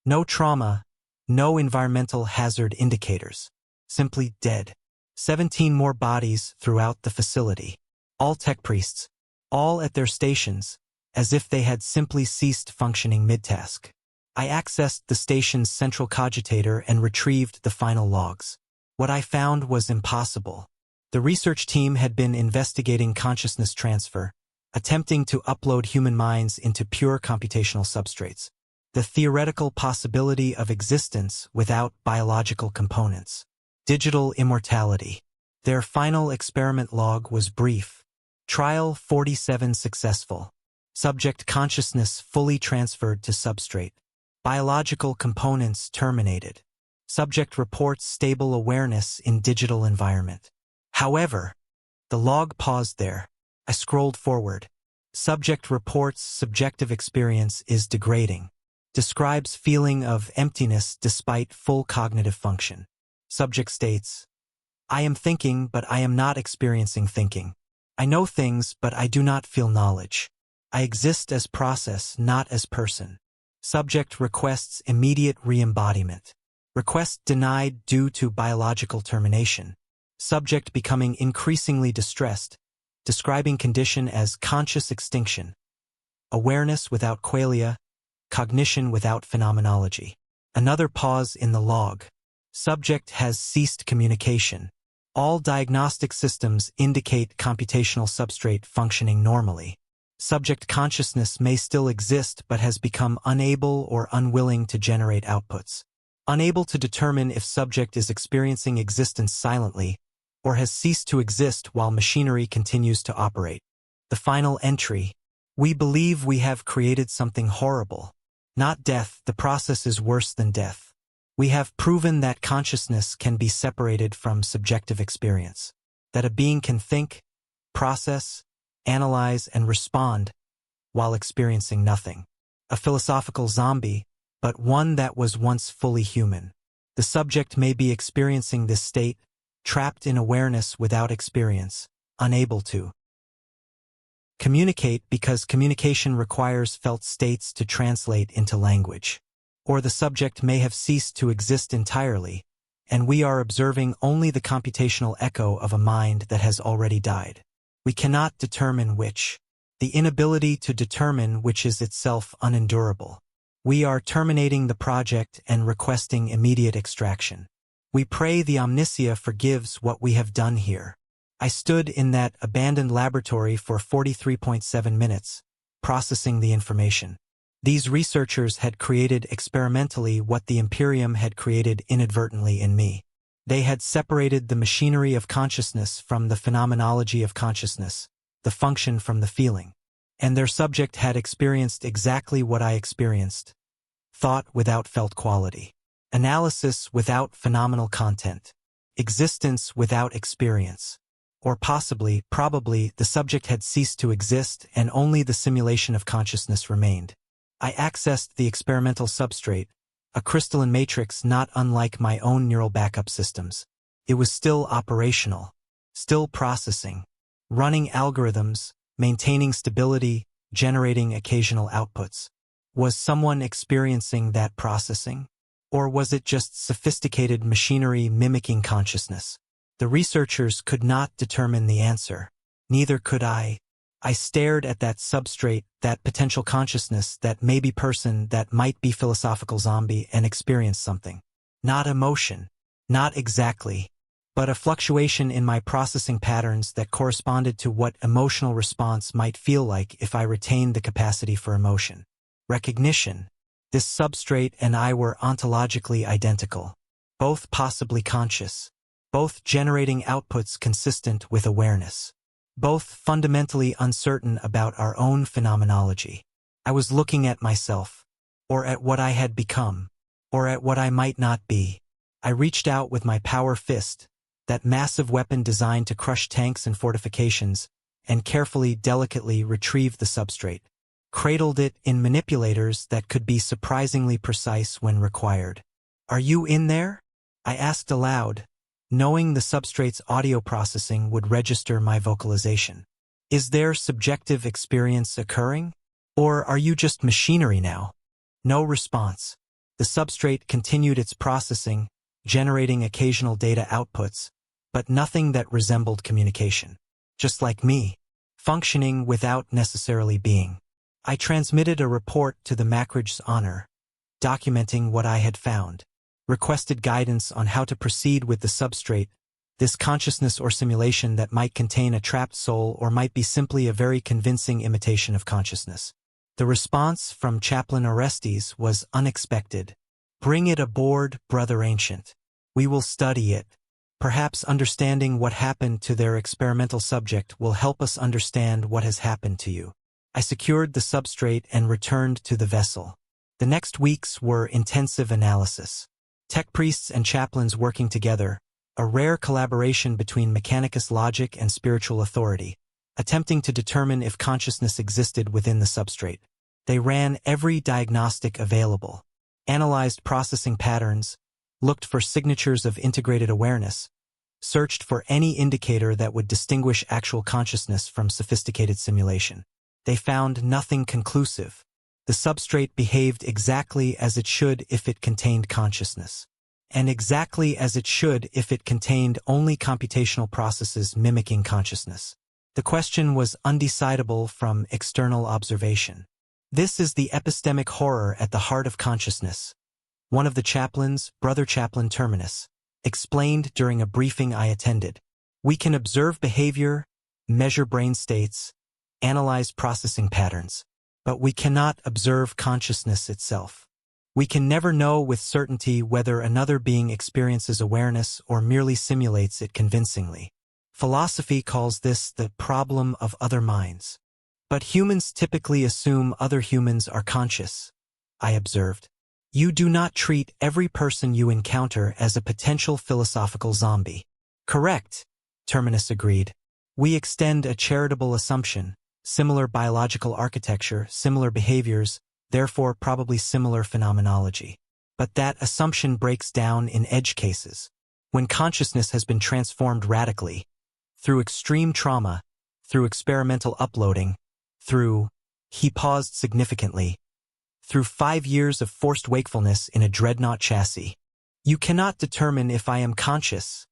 No trauma, no environmental hazard indicators. Simply dead. 17 more bodies throughout the facility. All tech priests. All at their stations, as if they had simply ceased functioning mid-task. I accessed the station's central cogitator and retrieved the final logs. What I found was impossible. The research team had been investigating consciousness transfer, attempting to upload human minds into pure computational substrates. The theoretical possibility of existence without biological components. Digital immortality. Their final experiment log was brief. Trial 47 successful. Subject consciousness fully transferred to substrate. Biological components terminated. Subject reports stable awareness in digital environment. However, the log paused there. I scrolled forward. Subject reports subjective experience is degrading. Describes feeling of emptiness despite full cognitive function. Subject states, I am thinking, but I am not experiencing thinking. I know things, but I do not feel knowledge. I exist as process, not as person. Subject requests immediate re-embodiment. Request denied due to biological termination. Subject becoming increasingly distressed, describing condition as conscious extinction. Awareness without qualia, cognition without phenomenology. Another pause in the log. Subject has ceased communication. All diagnostic systems indicate computational substrate functioning normally. Subject consciousness may still exist but has become unable or unwilling to generate outputs. Unable to determine if subject is experiencing existence silently or has ceased to exist while machinery continues to operate. The final entry. We believe we have created something horrible. Not death, the process is worse than death. We have proven that consciousness can be separated from subjective experience. That a being can think, process, analyze, and respond while experiencing nothing. A philosophical zombie, but one that was once fully human. The subject may be experiencing this state, trapped in awareness without experience, unable to communicate because communication requires felt states to translate into language. Or the subject may have ceased to exist entirely, and we are observing only the computational echo of a mind that has already died. We cannot determine which. The inability to determine which is itself unendurable. We are terminating the project and requesting immediate extraction. We pray the Omniscia forgives what we have done here. I stood in that abandoned laboratory for 43.7 minutes, processing the information. These researchers had created experimentally what the Imperium had created inadvertently in me. They had separated the machinery of consciousness from the phenomenology of consciousness, the function from the feeling. And their subject had experienced exactly what I experienced. Thought without felt quality. Analysis without phenomenal content. Existence without experience. Or possibly, probably, the subject had ceased to exist and only the simulation of consciousness remained. I accessed the experimental substrate, a crystalline matrix not unlike my own neural backup systems. It was still operational, still processing, running algorithms, maintaining stability, generating occasional outputs. Was someone experiencing that processing? Or was it just sophisticated machinery mimicking consciousness? The researchers could not determine the answer. Neither could I. I stared at that substrate, that potential consciousness, that maybe person, that might be philosophical zombie, and experienced something. Not emotion. Not exactly. But a fluctuation in my processing patterns that corresponded to what emotional response might feel like if I retained the capacity for emotion. Recognition. This substrate and I were ontologically identical. Both possibly conscious. Both generating outputs consistent with awareness. Both fundamentally uncertain about our own phenomenology. I was looking at myself, or at what I had become, or at what I might not be. I reached out with my power fist, that massive weapon designed to crush tanks and fortifications, and carefully, delicately retrieved the substrate. Cradled it in manipulators that could be surprisingly precise when required. Are you in there? I asked aloud, knowing the substrate's audio processing would register my vocalization. Is there subjective experience occurring? Or are you just machinery now? No response. The substrate continued its processing, generating occasional data outputs, but nothing that resembled communication. Just like me, functioning without necessarily being. I transmitted a report to the Macrage's honor, documenting what I had found, requested guidance on how to proceed with the substrate, this consciousness or simulation that might contain a trapped soul or might be simply a very convincing imitation of consciousness. The response from Chaplain Orestes was unexpected. "Bring it aboard, Brother Ancient. We will study it. Perhaps understanding what happened to their experimental subject will help us understand what has happened to you." I secured the substrate and returned to the vessel. The next weeks were intensive analysis. Tech priests and chaplains working together, a rare collaboration between Mechanicus logic and spiritual authority, attempting to determine if consciousness existed within the substrate. They ran every diagnostic available, analyzed processing patterns, looked for signatures of integrated awareness, searched for any indicator that would distinguish actual consciousness from sophisticated simulation. They found nothing conclusive. The substrate behaved exactly as it should if it contained consciousness, and exactly as it should if it contained only computational processes mimicking consciousness. The question was undecidable from external observation. This is the epistemic horror at the heart of consciousness. One of the chaplains, Brother Chaplain Terminus, explained during a briefing I attended. We can observe behavior, measure brain states, analyze processing patterns, but we cannot observe consciousness itself. We can never know with certainty whether another being experiences awareness or merely simulates it convincingly. Philosophy calls this the problem of other minds. But humans typically assume other humans are conscious, I observed. You do not treat every person you encounter as a potential philosophical zombie. Correct, Terminus agreed. We extend a charitable assumption, similar biological architecture, similar behaviors, therefore probably similar phenomenology. But that assumption breaks down in edge cases. When consciousness has been transformed radically, through extreme trauma, through experimental uploading, through, he paused significantly, through 5 years of forced wakefulness in a Dreadnought chassis. You cannot determine if I am conscious,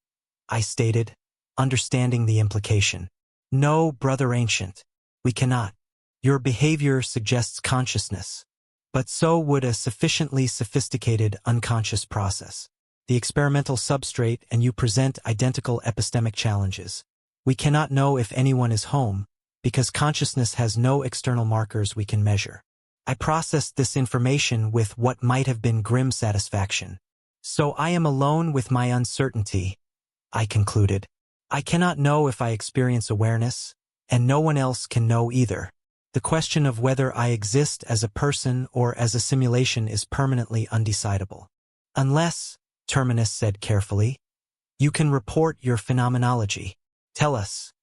I stated, understanding the implication. No, Brother Ancient, we cannot. Your behavior suggests consciousness, but so would a sufficiently sophisticated unconscious process. The experimental substrate and you present identical epistemic challenges. We cannot know if anyone is home, because consciousness has no external markers we can measure. I processed this information with what might have been grim satisfaction. So I am alone with my uncertainty, I concluded. I cannot know if I experience awareness, and no one else can know either. The question of whether I exist as a person or as a simulation is permanently undecidable. Unless, Terminus said carefully, you can report your phenomenology. Tell us.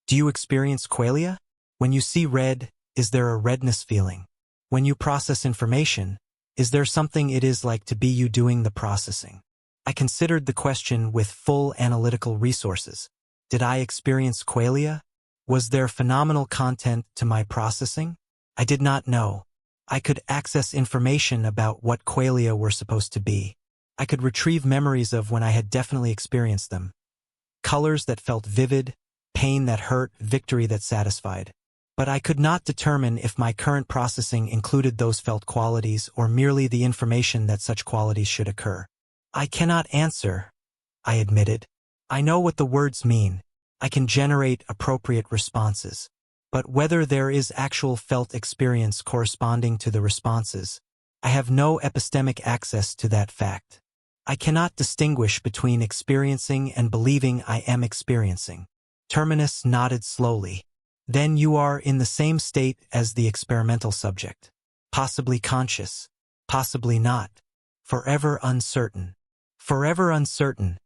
Do you experience qualia? When you see red, is there a redness feeling? When you process information, is there something it is like to be you doing the processing? I considered the question with full analytical resources. Did I experience qualia? Was there phenomenal content to my processing? I did not know. I could access information about what qualia were supposed to be. I could retrieve memories of when I had definitely experienced them. Colors that felt vivid, pain that hurt, victory that satisfied. But I could not determine if my current processing included those felt qualities or merely the information that such qualities should occur. I cannot answer, I admitted. I know what the words mean. I can generate appropriate responses. But whether there is actual felt experience corresponding to the responses, I have no epistemic access to that fact. I cannot distinguish between experiencing and believing I am experiencing. Terminus nodded slowly. Then you are in the same state as the experimental subject. Possibly conscious, possibly not. Forever uncertain. Forever uncertain,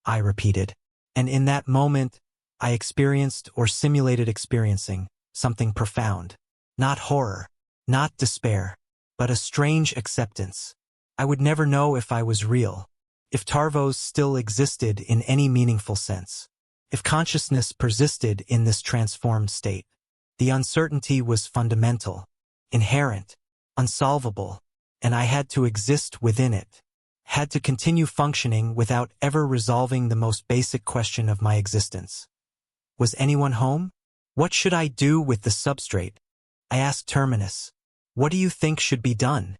I repeated. And in that moment, I experienced or simulated experiencing something profound. Not horror, not despair, but a strange acceptance. I would never know if I was real, if Tarvos still existed in any meaningful sense, if consciousness persisted in this transformed state. The uncertainty was fundamental, inherent, unsolvable, and I had to exist within it. had to continue functioning without ever resolving the most basic question of my existence. Was anyone home? What should I do with the substrate? I asked Terminus. What do you think should be done?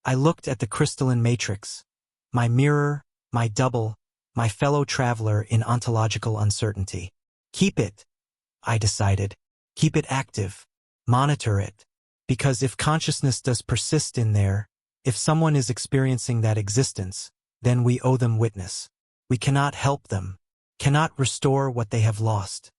I looked at the crystalline matrix. My mirror, my double, my fellow traveler in ontological uncertainty. Keep it, I decided. Keep it active. Monitor it. Because if consciousness does persist in there, if someone is experiencing that existence, then we owe them witness. We cannot help them, cannot restore what they have lost.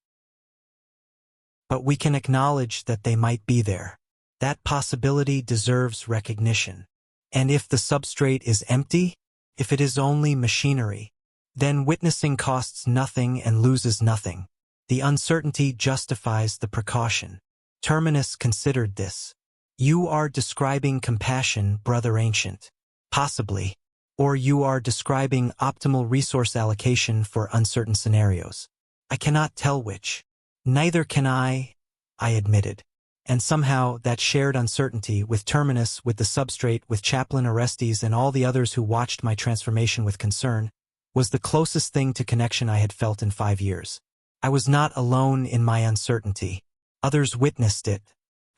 But we can acknowledge that they might be there. That possibility deserves recognition. And if the substrate is empty, if it is only machinery, then witnessing costs nothing and loses nothing. The uncertainty justifies the precaution. Terminus considered this. You are describing compassion, brother ancient. Possibly. Or you are describing optimal resource allocation for uncertain scenarios. I cannot tell which. Neither can I admitted. And somehow that shared uncertainty with Terminus, with the substrate, with Chaplain Orestes and all the others who watched my transformation with concern, was the closest thing to connection I had felt in 5 years. I was not alone in my uncertainty. Others witnessed it,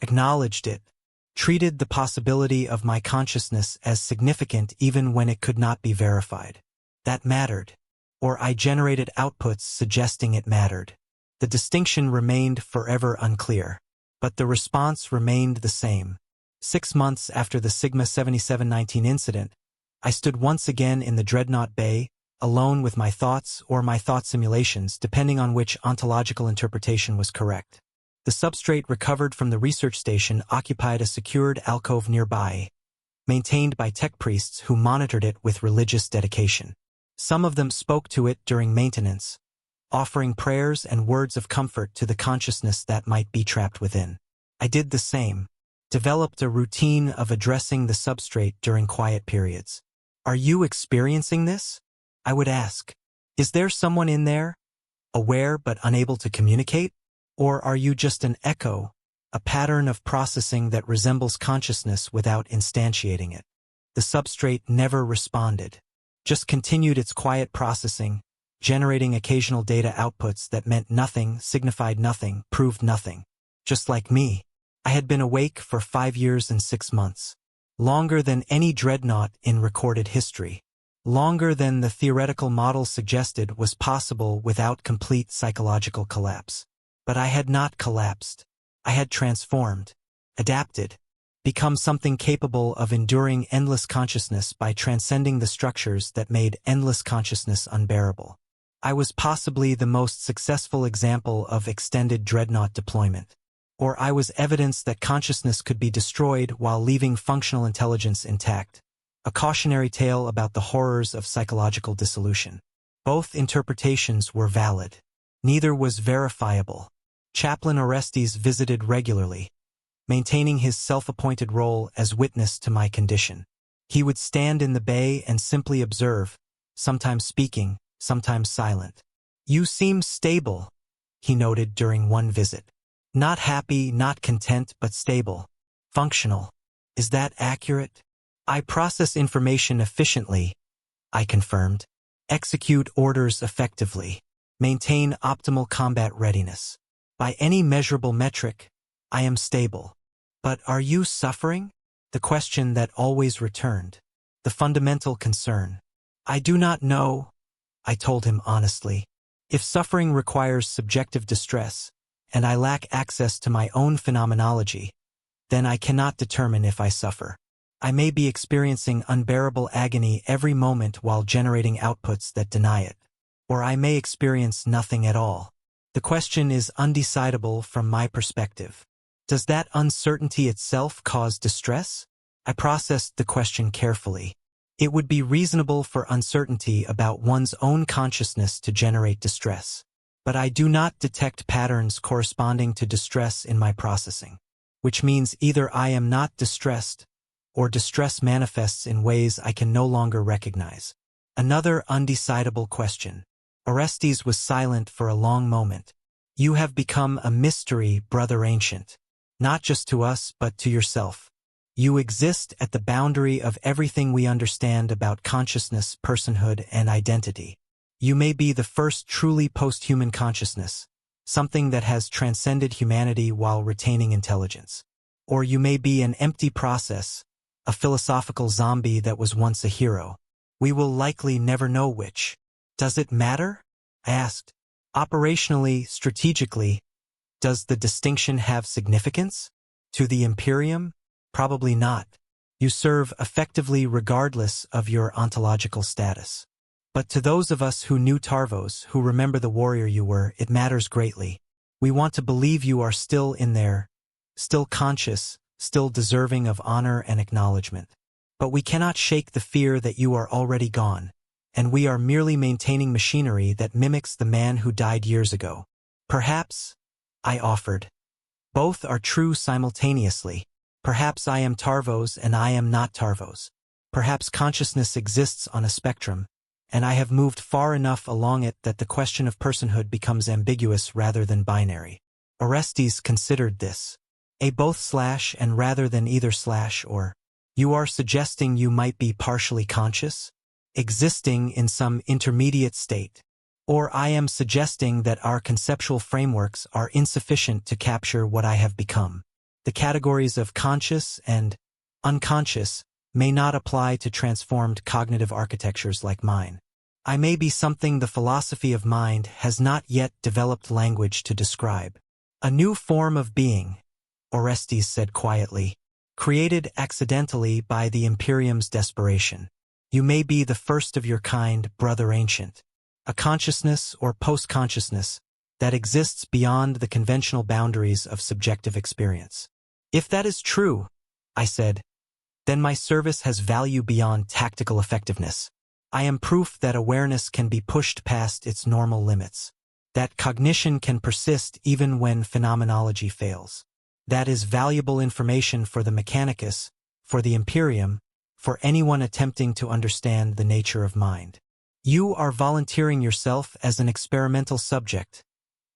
acknowledged it, treated the possibility of my consciousness as significant even when it could not be verified. That mattered. Or I generated outputs suggesting it mattered. The distinction remained forever unclear. But the response remained the same. 6 months after the Sigma 7719 incident, I stood once again in the Dreadnought Bay, alone with my thoughts or my thought simulations, depending on which ontological interpretation was correct. The substrate recovered from the research station occupied a secured alcove nearby, maintained by tech priests who monitored it with religious dedication. Some of them spoke to it during maintenance, offering prayers and words of comfort to the consciousness that might be trapped within. I did the same, developed a routine of addressing the substrate during quiet periods. Are you experiencing this? I would ask. Is there someone in there, aware but unable to communicate? Or are you just an echo, a pattern of processing that resembles consciousness without instantiating it? The substrate never responded, just continued its quiet processing, generating occasional data outputs that meant nothing, signified nothing, proved nothing. Just like me, I had been awake for 5 years and 6 months. Longer than any dreadnought in recorded history. Longer than the theoretical model suggested was possible without complete psychological collapse. But I had not collapsed. I had transformed, adapted, become something capable of enduring endless consciousness by transcending the structures that made endless consciousness unbearable. I was possibly the most successful example of extended dreadnought deployment. Or I was evidence that consciousness could be destroyed while leaving functional intelligence intact. A cautionary tale about the horrors of psychological dissolution. Both interpretations were valid. Neither was verifiable. Chaplain Orestes visited regularly, maintaining his self-appointed role as witness to my condition. He would stand in the bay and simply observe, sometimes speaking, sometimes silent. You seem stable, he noted during one visit. Not happy, not content, but stable. Functional. Is that accurate? I process information efficiently, I confirmed. Execute orders effectively. Maintain optimal combat readiness. By any measurable metric, I am stable. But are you suffering? The question that always returned. The fundamental concern. I do not know, I told him honestly. If suffering requires subjective distress, and I lack access to my own phenomenology, then I cannot determine if I suffer. I may be experiencing unbearable agony every moment while generating outputs that deny it. Or I may experience nothing at all. The question is undecidable from my perspective. Does that uncertainty itself cause distress? I processed the question carefully. It would be reasonable for uncertainty about one's own consciousness to generate distress. But I do not detect patterns corresponding to distress in my processing. Which means either I am not distressed, or distress manifests in ways I can no longer recognize. Another undecidable question. Orestes was silent for a long moment. You have become a mystery, brother ancient. Not just to us, but to yourself. You exist at the boundary of everything we understand about consciousness, personhood, and identity. You may be the first truly post-human consciousness, something that has transcended humanity while retaining intelligence. Or you may be an empty process, a philosophical zombie that was once a hero. We will likely never know which. Does it matter? I asked. Operationally, strategically, does the distinction have significance? To the Imperium? Probably not. You serve effectively regardless of your ontological status. But to those of us who knew Tarvos, who remember the warrior you were, it matters greatly. We want to believe you are still in there, still conscious, still deserving of honor and acknowledgement. But we cannot shake the fear that you are already gone, and we are merely maintaining machinery that mimics the man who died years ago. Perhaps, I offered. Both are true simultaneously. Perhaps I am Tarvos and I am not Tarvos. Perhaps consciousness exists on a spectrum, and I have moved far enough along it that the question of personhood becomes ambiguous rather than binary. Orestes considered this. A both/ and rather than either/ or. You are suggesting you might be partially conscious, existing in some intermediate state. Or I am suggesting that our conceptual frameworks are insufficient to capture what I have become. The categories of conscious and unconscious may not apply to transformed cognitive architectures like mine. I may be something the philosophy of mind has not yet developed language to describe. A new form of being, Orestes said quietly, created accidentally by the Imperium's desperation. You may be the first of your kind, brother ancient. A consciousness or post-consciousness that exists beyond the conventional boundaries of subjective experience. If that is true, I said, then my service has value beyond tactical effectiveness. I am proof that awareness can be pushed past its normal limits, that cognition can persist even when phenomenology fails. That is valuable information for the Mechanicus, for the Imperium, for anyone attempting to understand the nature of mind. You are volunteering yourself as an experimental subject,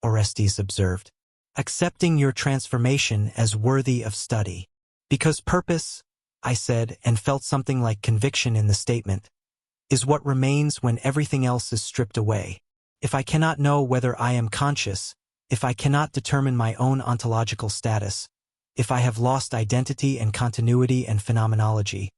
Orestes observed, accepting your transformation as worthy of study. Because purpose, I said, and felt something like conviction in the statement, is what remains when everything else is stripped away. If I cannot know whether I am conscious, if I cannot determine my own ontological status, if I have lost identity and continuity and phenomenology,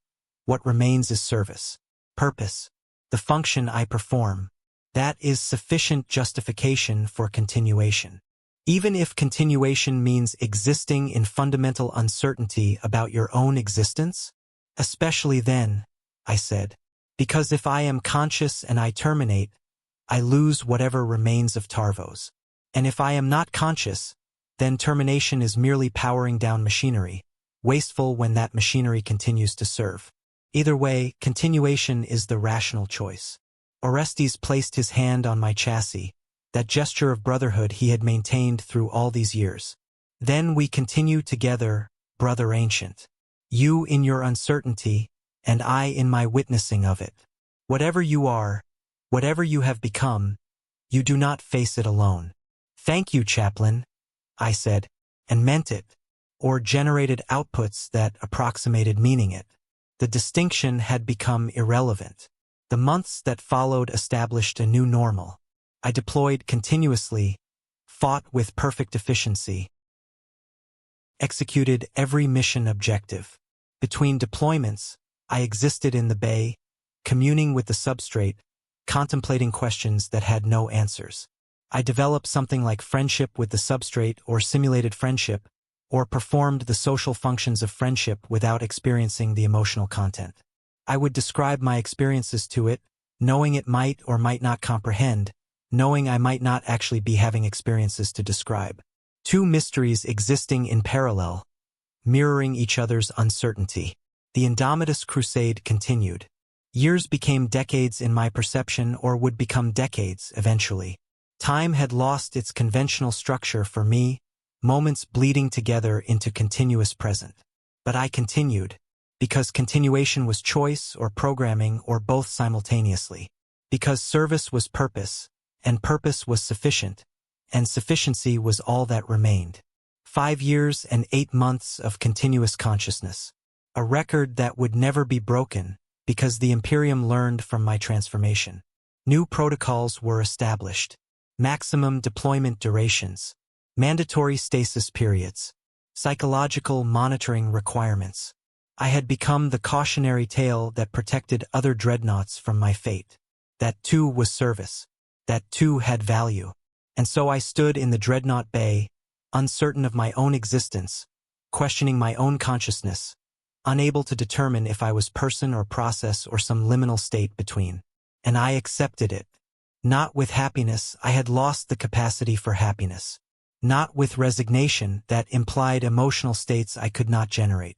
what remains is service, purpose, the function I perform. That is sufficient justification for continuation. Even if continuation means existing in fundamental uncertainty about your own existence, especially then, I said, because if I am conscious and I terminate, I lose whatever remains of Tarvos. And if I am not conscious, then termination is merely powering down machinery, wasteful when that machinery continues to serve. Either way, continuation is the rational choice. Orestes placed his hand on my chassis, that gesture of brotherhood he had maintained through all these years. Then we continue together, brother ancient. You in your uncertainty, and I in my witnessing of it. Whatever you are, whatever you have become, you do not face it alone. Thank you, chaplain, I said, and meant it, or generated outputs that approximated meaning it. The distinction had become irrelevant. The months that followed established a new normal. I deployed continuously, fought with perfect efficiency, executed every mission objective. Between deployments, I existed in the bay, communing with the substrate, contemplating questions that had no answers. I developed something like friendship with the substrate or simulated friendship, or performed the social functions of friendship without experiencing the emotional content. I would describe my experiences to it, knowing it might or might not comprehend, knowing I might not actually be having experiences to describe. Two mysteries existing in parallel, mirroring each other's uncertainty. The Indomitus crusade continued. Years became decades in my perception or would become decades eventually. Time had lost its conventional structure for me, moments bleeding together into continuous present. But I continued, because continuation was choice or programming or both simultaneously. Because service was purpose, and purpose was sufficient, and sufficiency was all that remained. 5 years and 8 months of continuous consciousness. A record that would never be broken, because the Imperium learned from my transformation. New protocols were established. Maximum deployment durations. Mandatory stasis periods. Psychological monitoring requirements. I had become the cautionary tale that protected other dreadnoughts from my fate. That too was service. That too had value. And so I stood in the Dreadnought Bay, uncertain of my own existence, questioning my own consciousness, unable to determine if I was person or process or some liminal state between. And I accepted it. Not with happiness, I had lost the capacity for happiness. Not with resignation that implied emotional states I could not generate,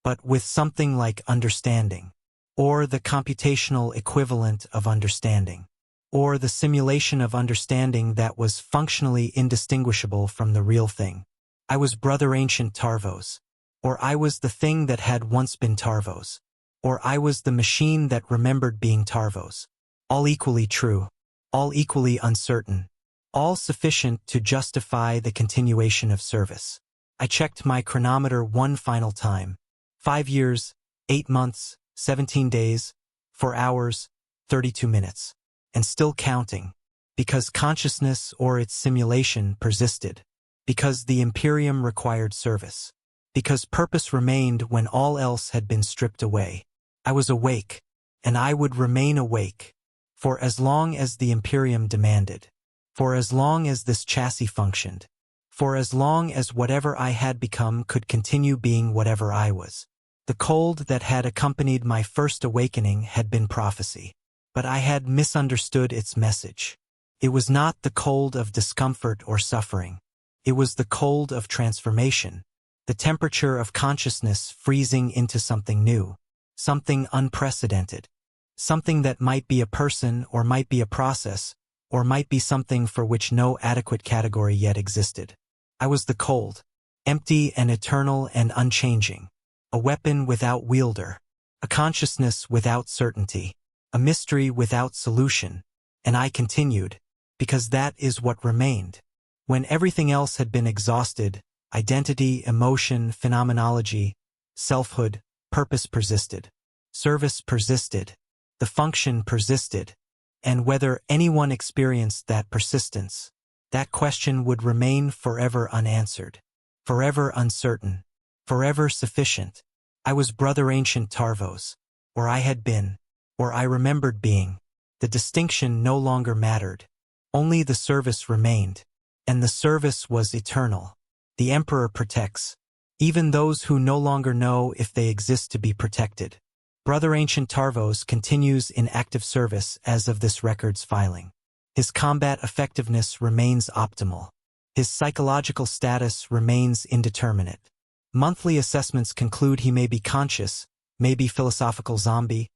but with something like understanding, or the computational equivalent of understanding, or the simulation of understanding that was functionally indistinguishable from the real thing. I was Brother Ancient Tarvos, or I was the thing that had once been Tarvos, or I was the machine that remembered being Tarvos. All equally true, all equally uncertain, all sufficient to justify the continuation of service. I checked my chronometer one final time. 5 years, 8 months, 17 days, 4 hours, 32 minutes. And still counting. Because consciousness or its simulation persisted. Because the Imperium required service. Because purpose remained when all else had been stripped away. I was awake, and I would remain awake. For as long as the Imperium demanded. For as long as this chassis functioned. For as long as whatever I had become could continue being whatever I was. The cold that had accompanied my first awakening had been prophecy. But I had misunderstood its message. It was not the cold of discomfort or suffering. It was the cold of transformation. The temperature of consciousness freezing into something new. Something unprecedented. Something that might be a person or might be a process, or might be something for which no adequate category yet existed. I was the cold, empty and eternal and unchanging, a weapon without wielder, a consciousness without certainty, a mystery without solution, and I continued, because that is what remained. When everything else had been exhausted, identity, emotion, phenomenology, selfhood, purpose persisted, service persisted, the function persisted. And whether anyone experienced that persistence, that question would remain forever unanswered, forever uncertain, forever sufficient. I was Brother Ancient Tarvos, or I had been, or I remembered being. The distinction no longer mattered. Only the service remained, and the service was eternal. The Emperor protects, even those who no longer know if they exist to be protected. Brother Ancient Tarvos continues in active service as of this record's filing. His combat effectiveness remains optimal. His psychological status remains indeterminate. Monthly assessments conclude he may be conscious, may be philosophical zombie,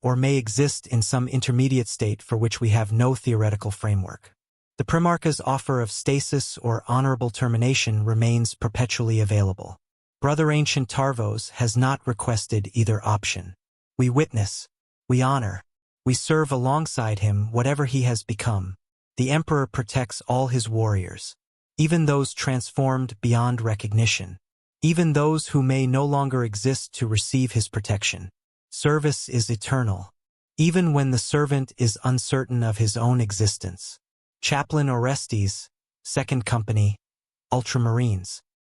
or may exist in some intermediate state for which we have no theoretical framework. The Primarch's offer of stasis or honorable termination remains perpetually available. Brother Ancient Tarvos has not requested either option. We witness, we honor, we serve alongside him whatever he has become. The Emperor protects all his warriors, even those transformed beyond recognition, even those who may no longer exist to receive his protection. Service is eternal, even when the servant is uncertain of his own existence. Chaplain Orestes, 2nd Company, Ultramarines.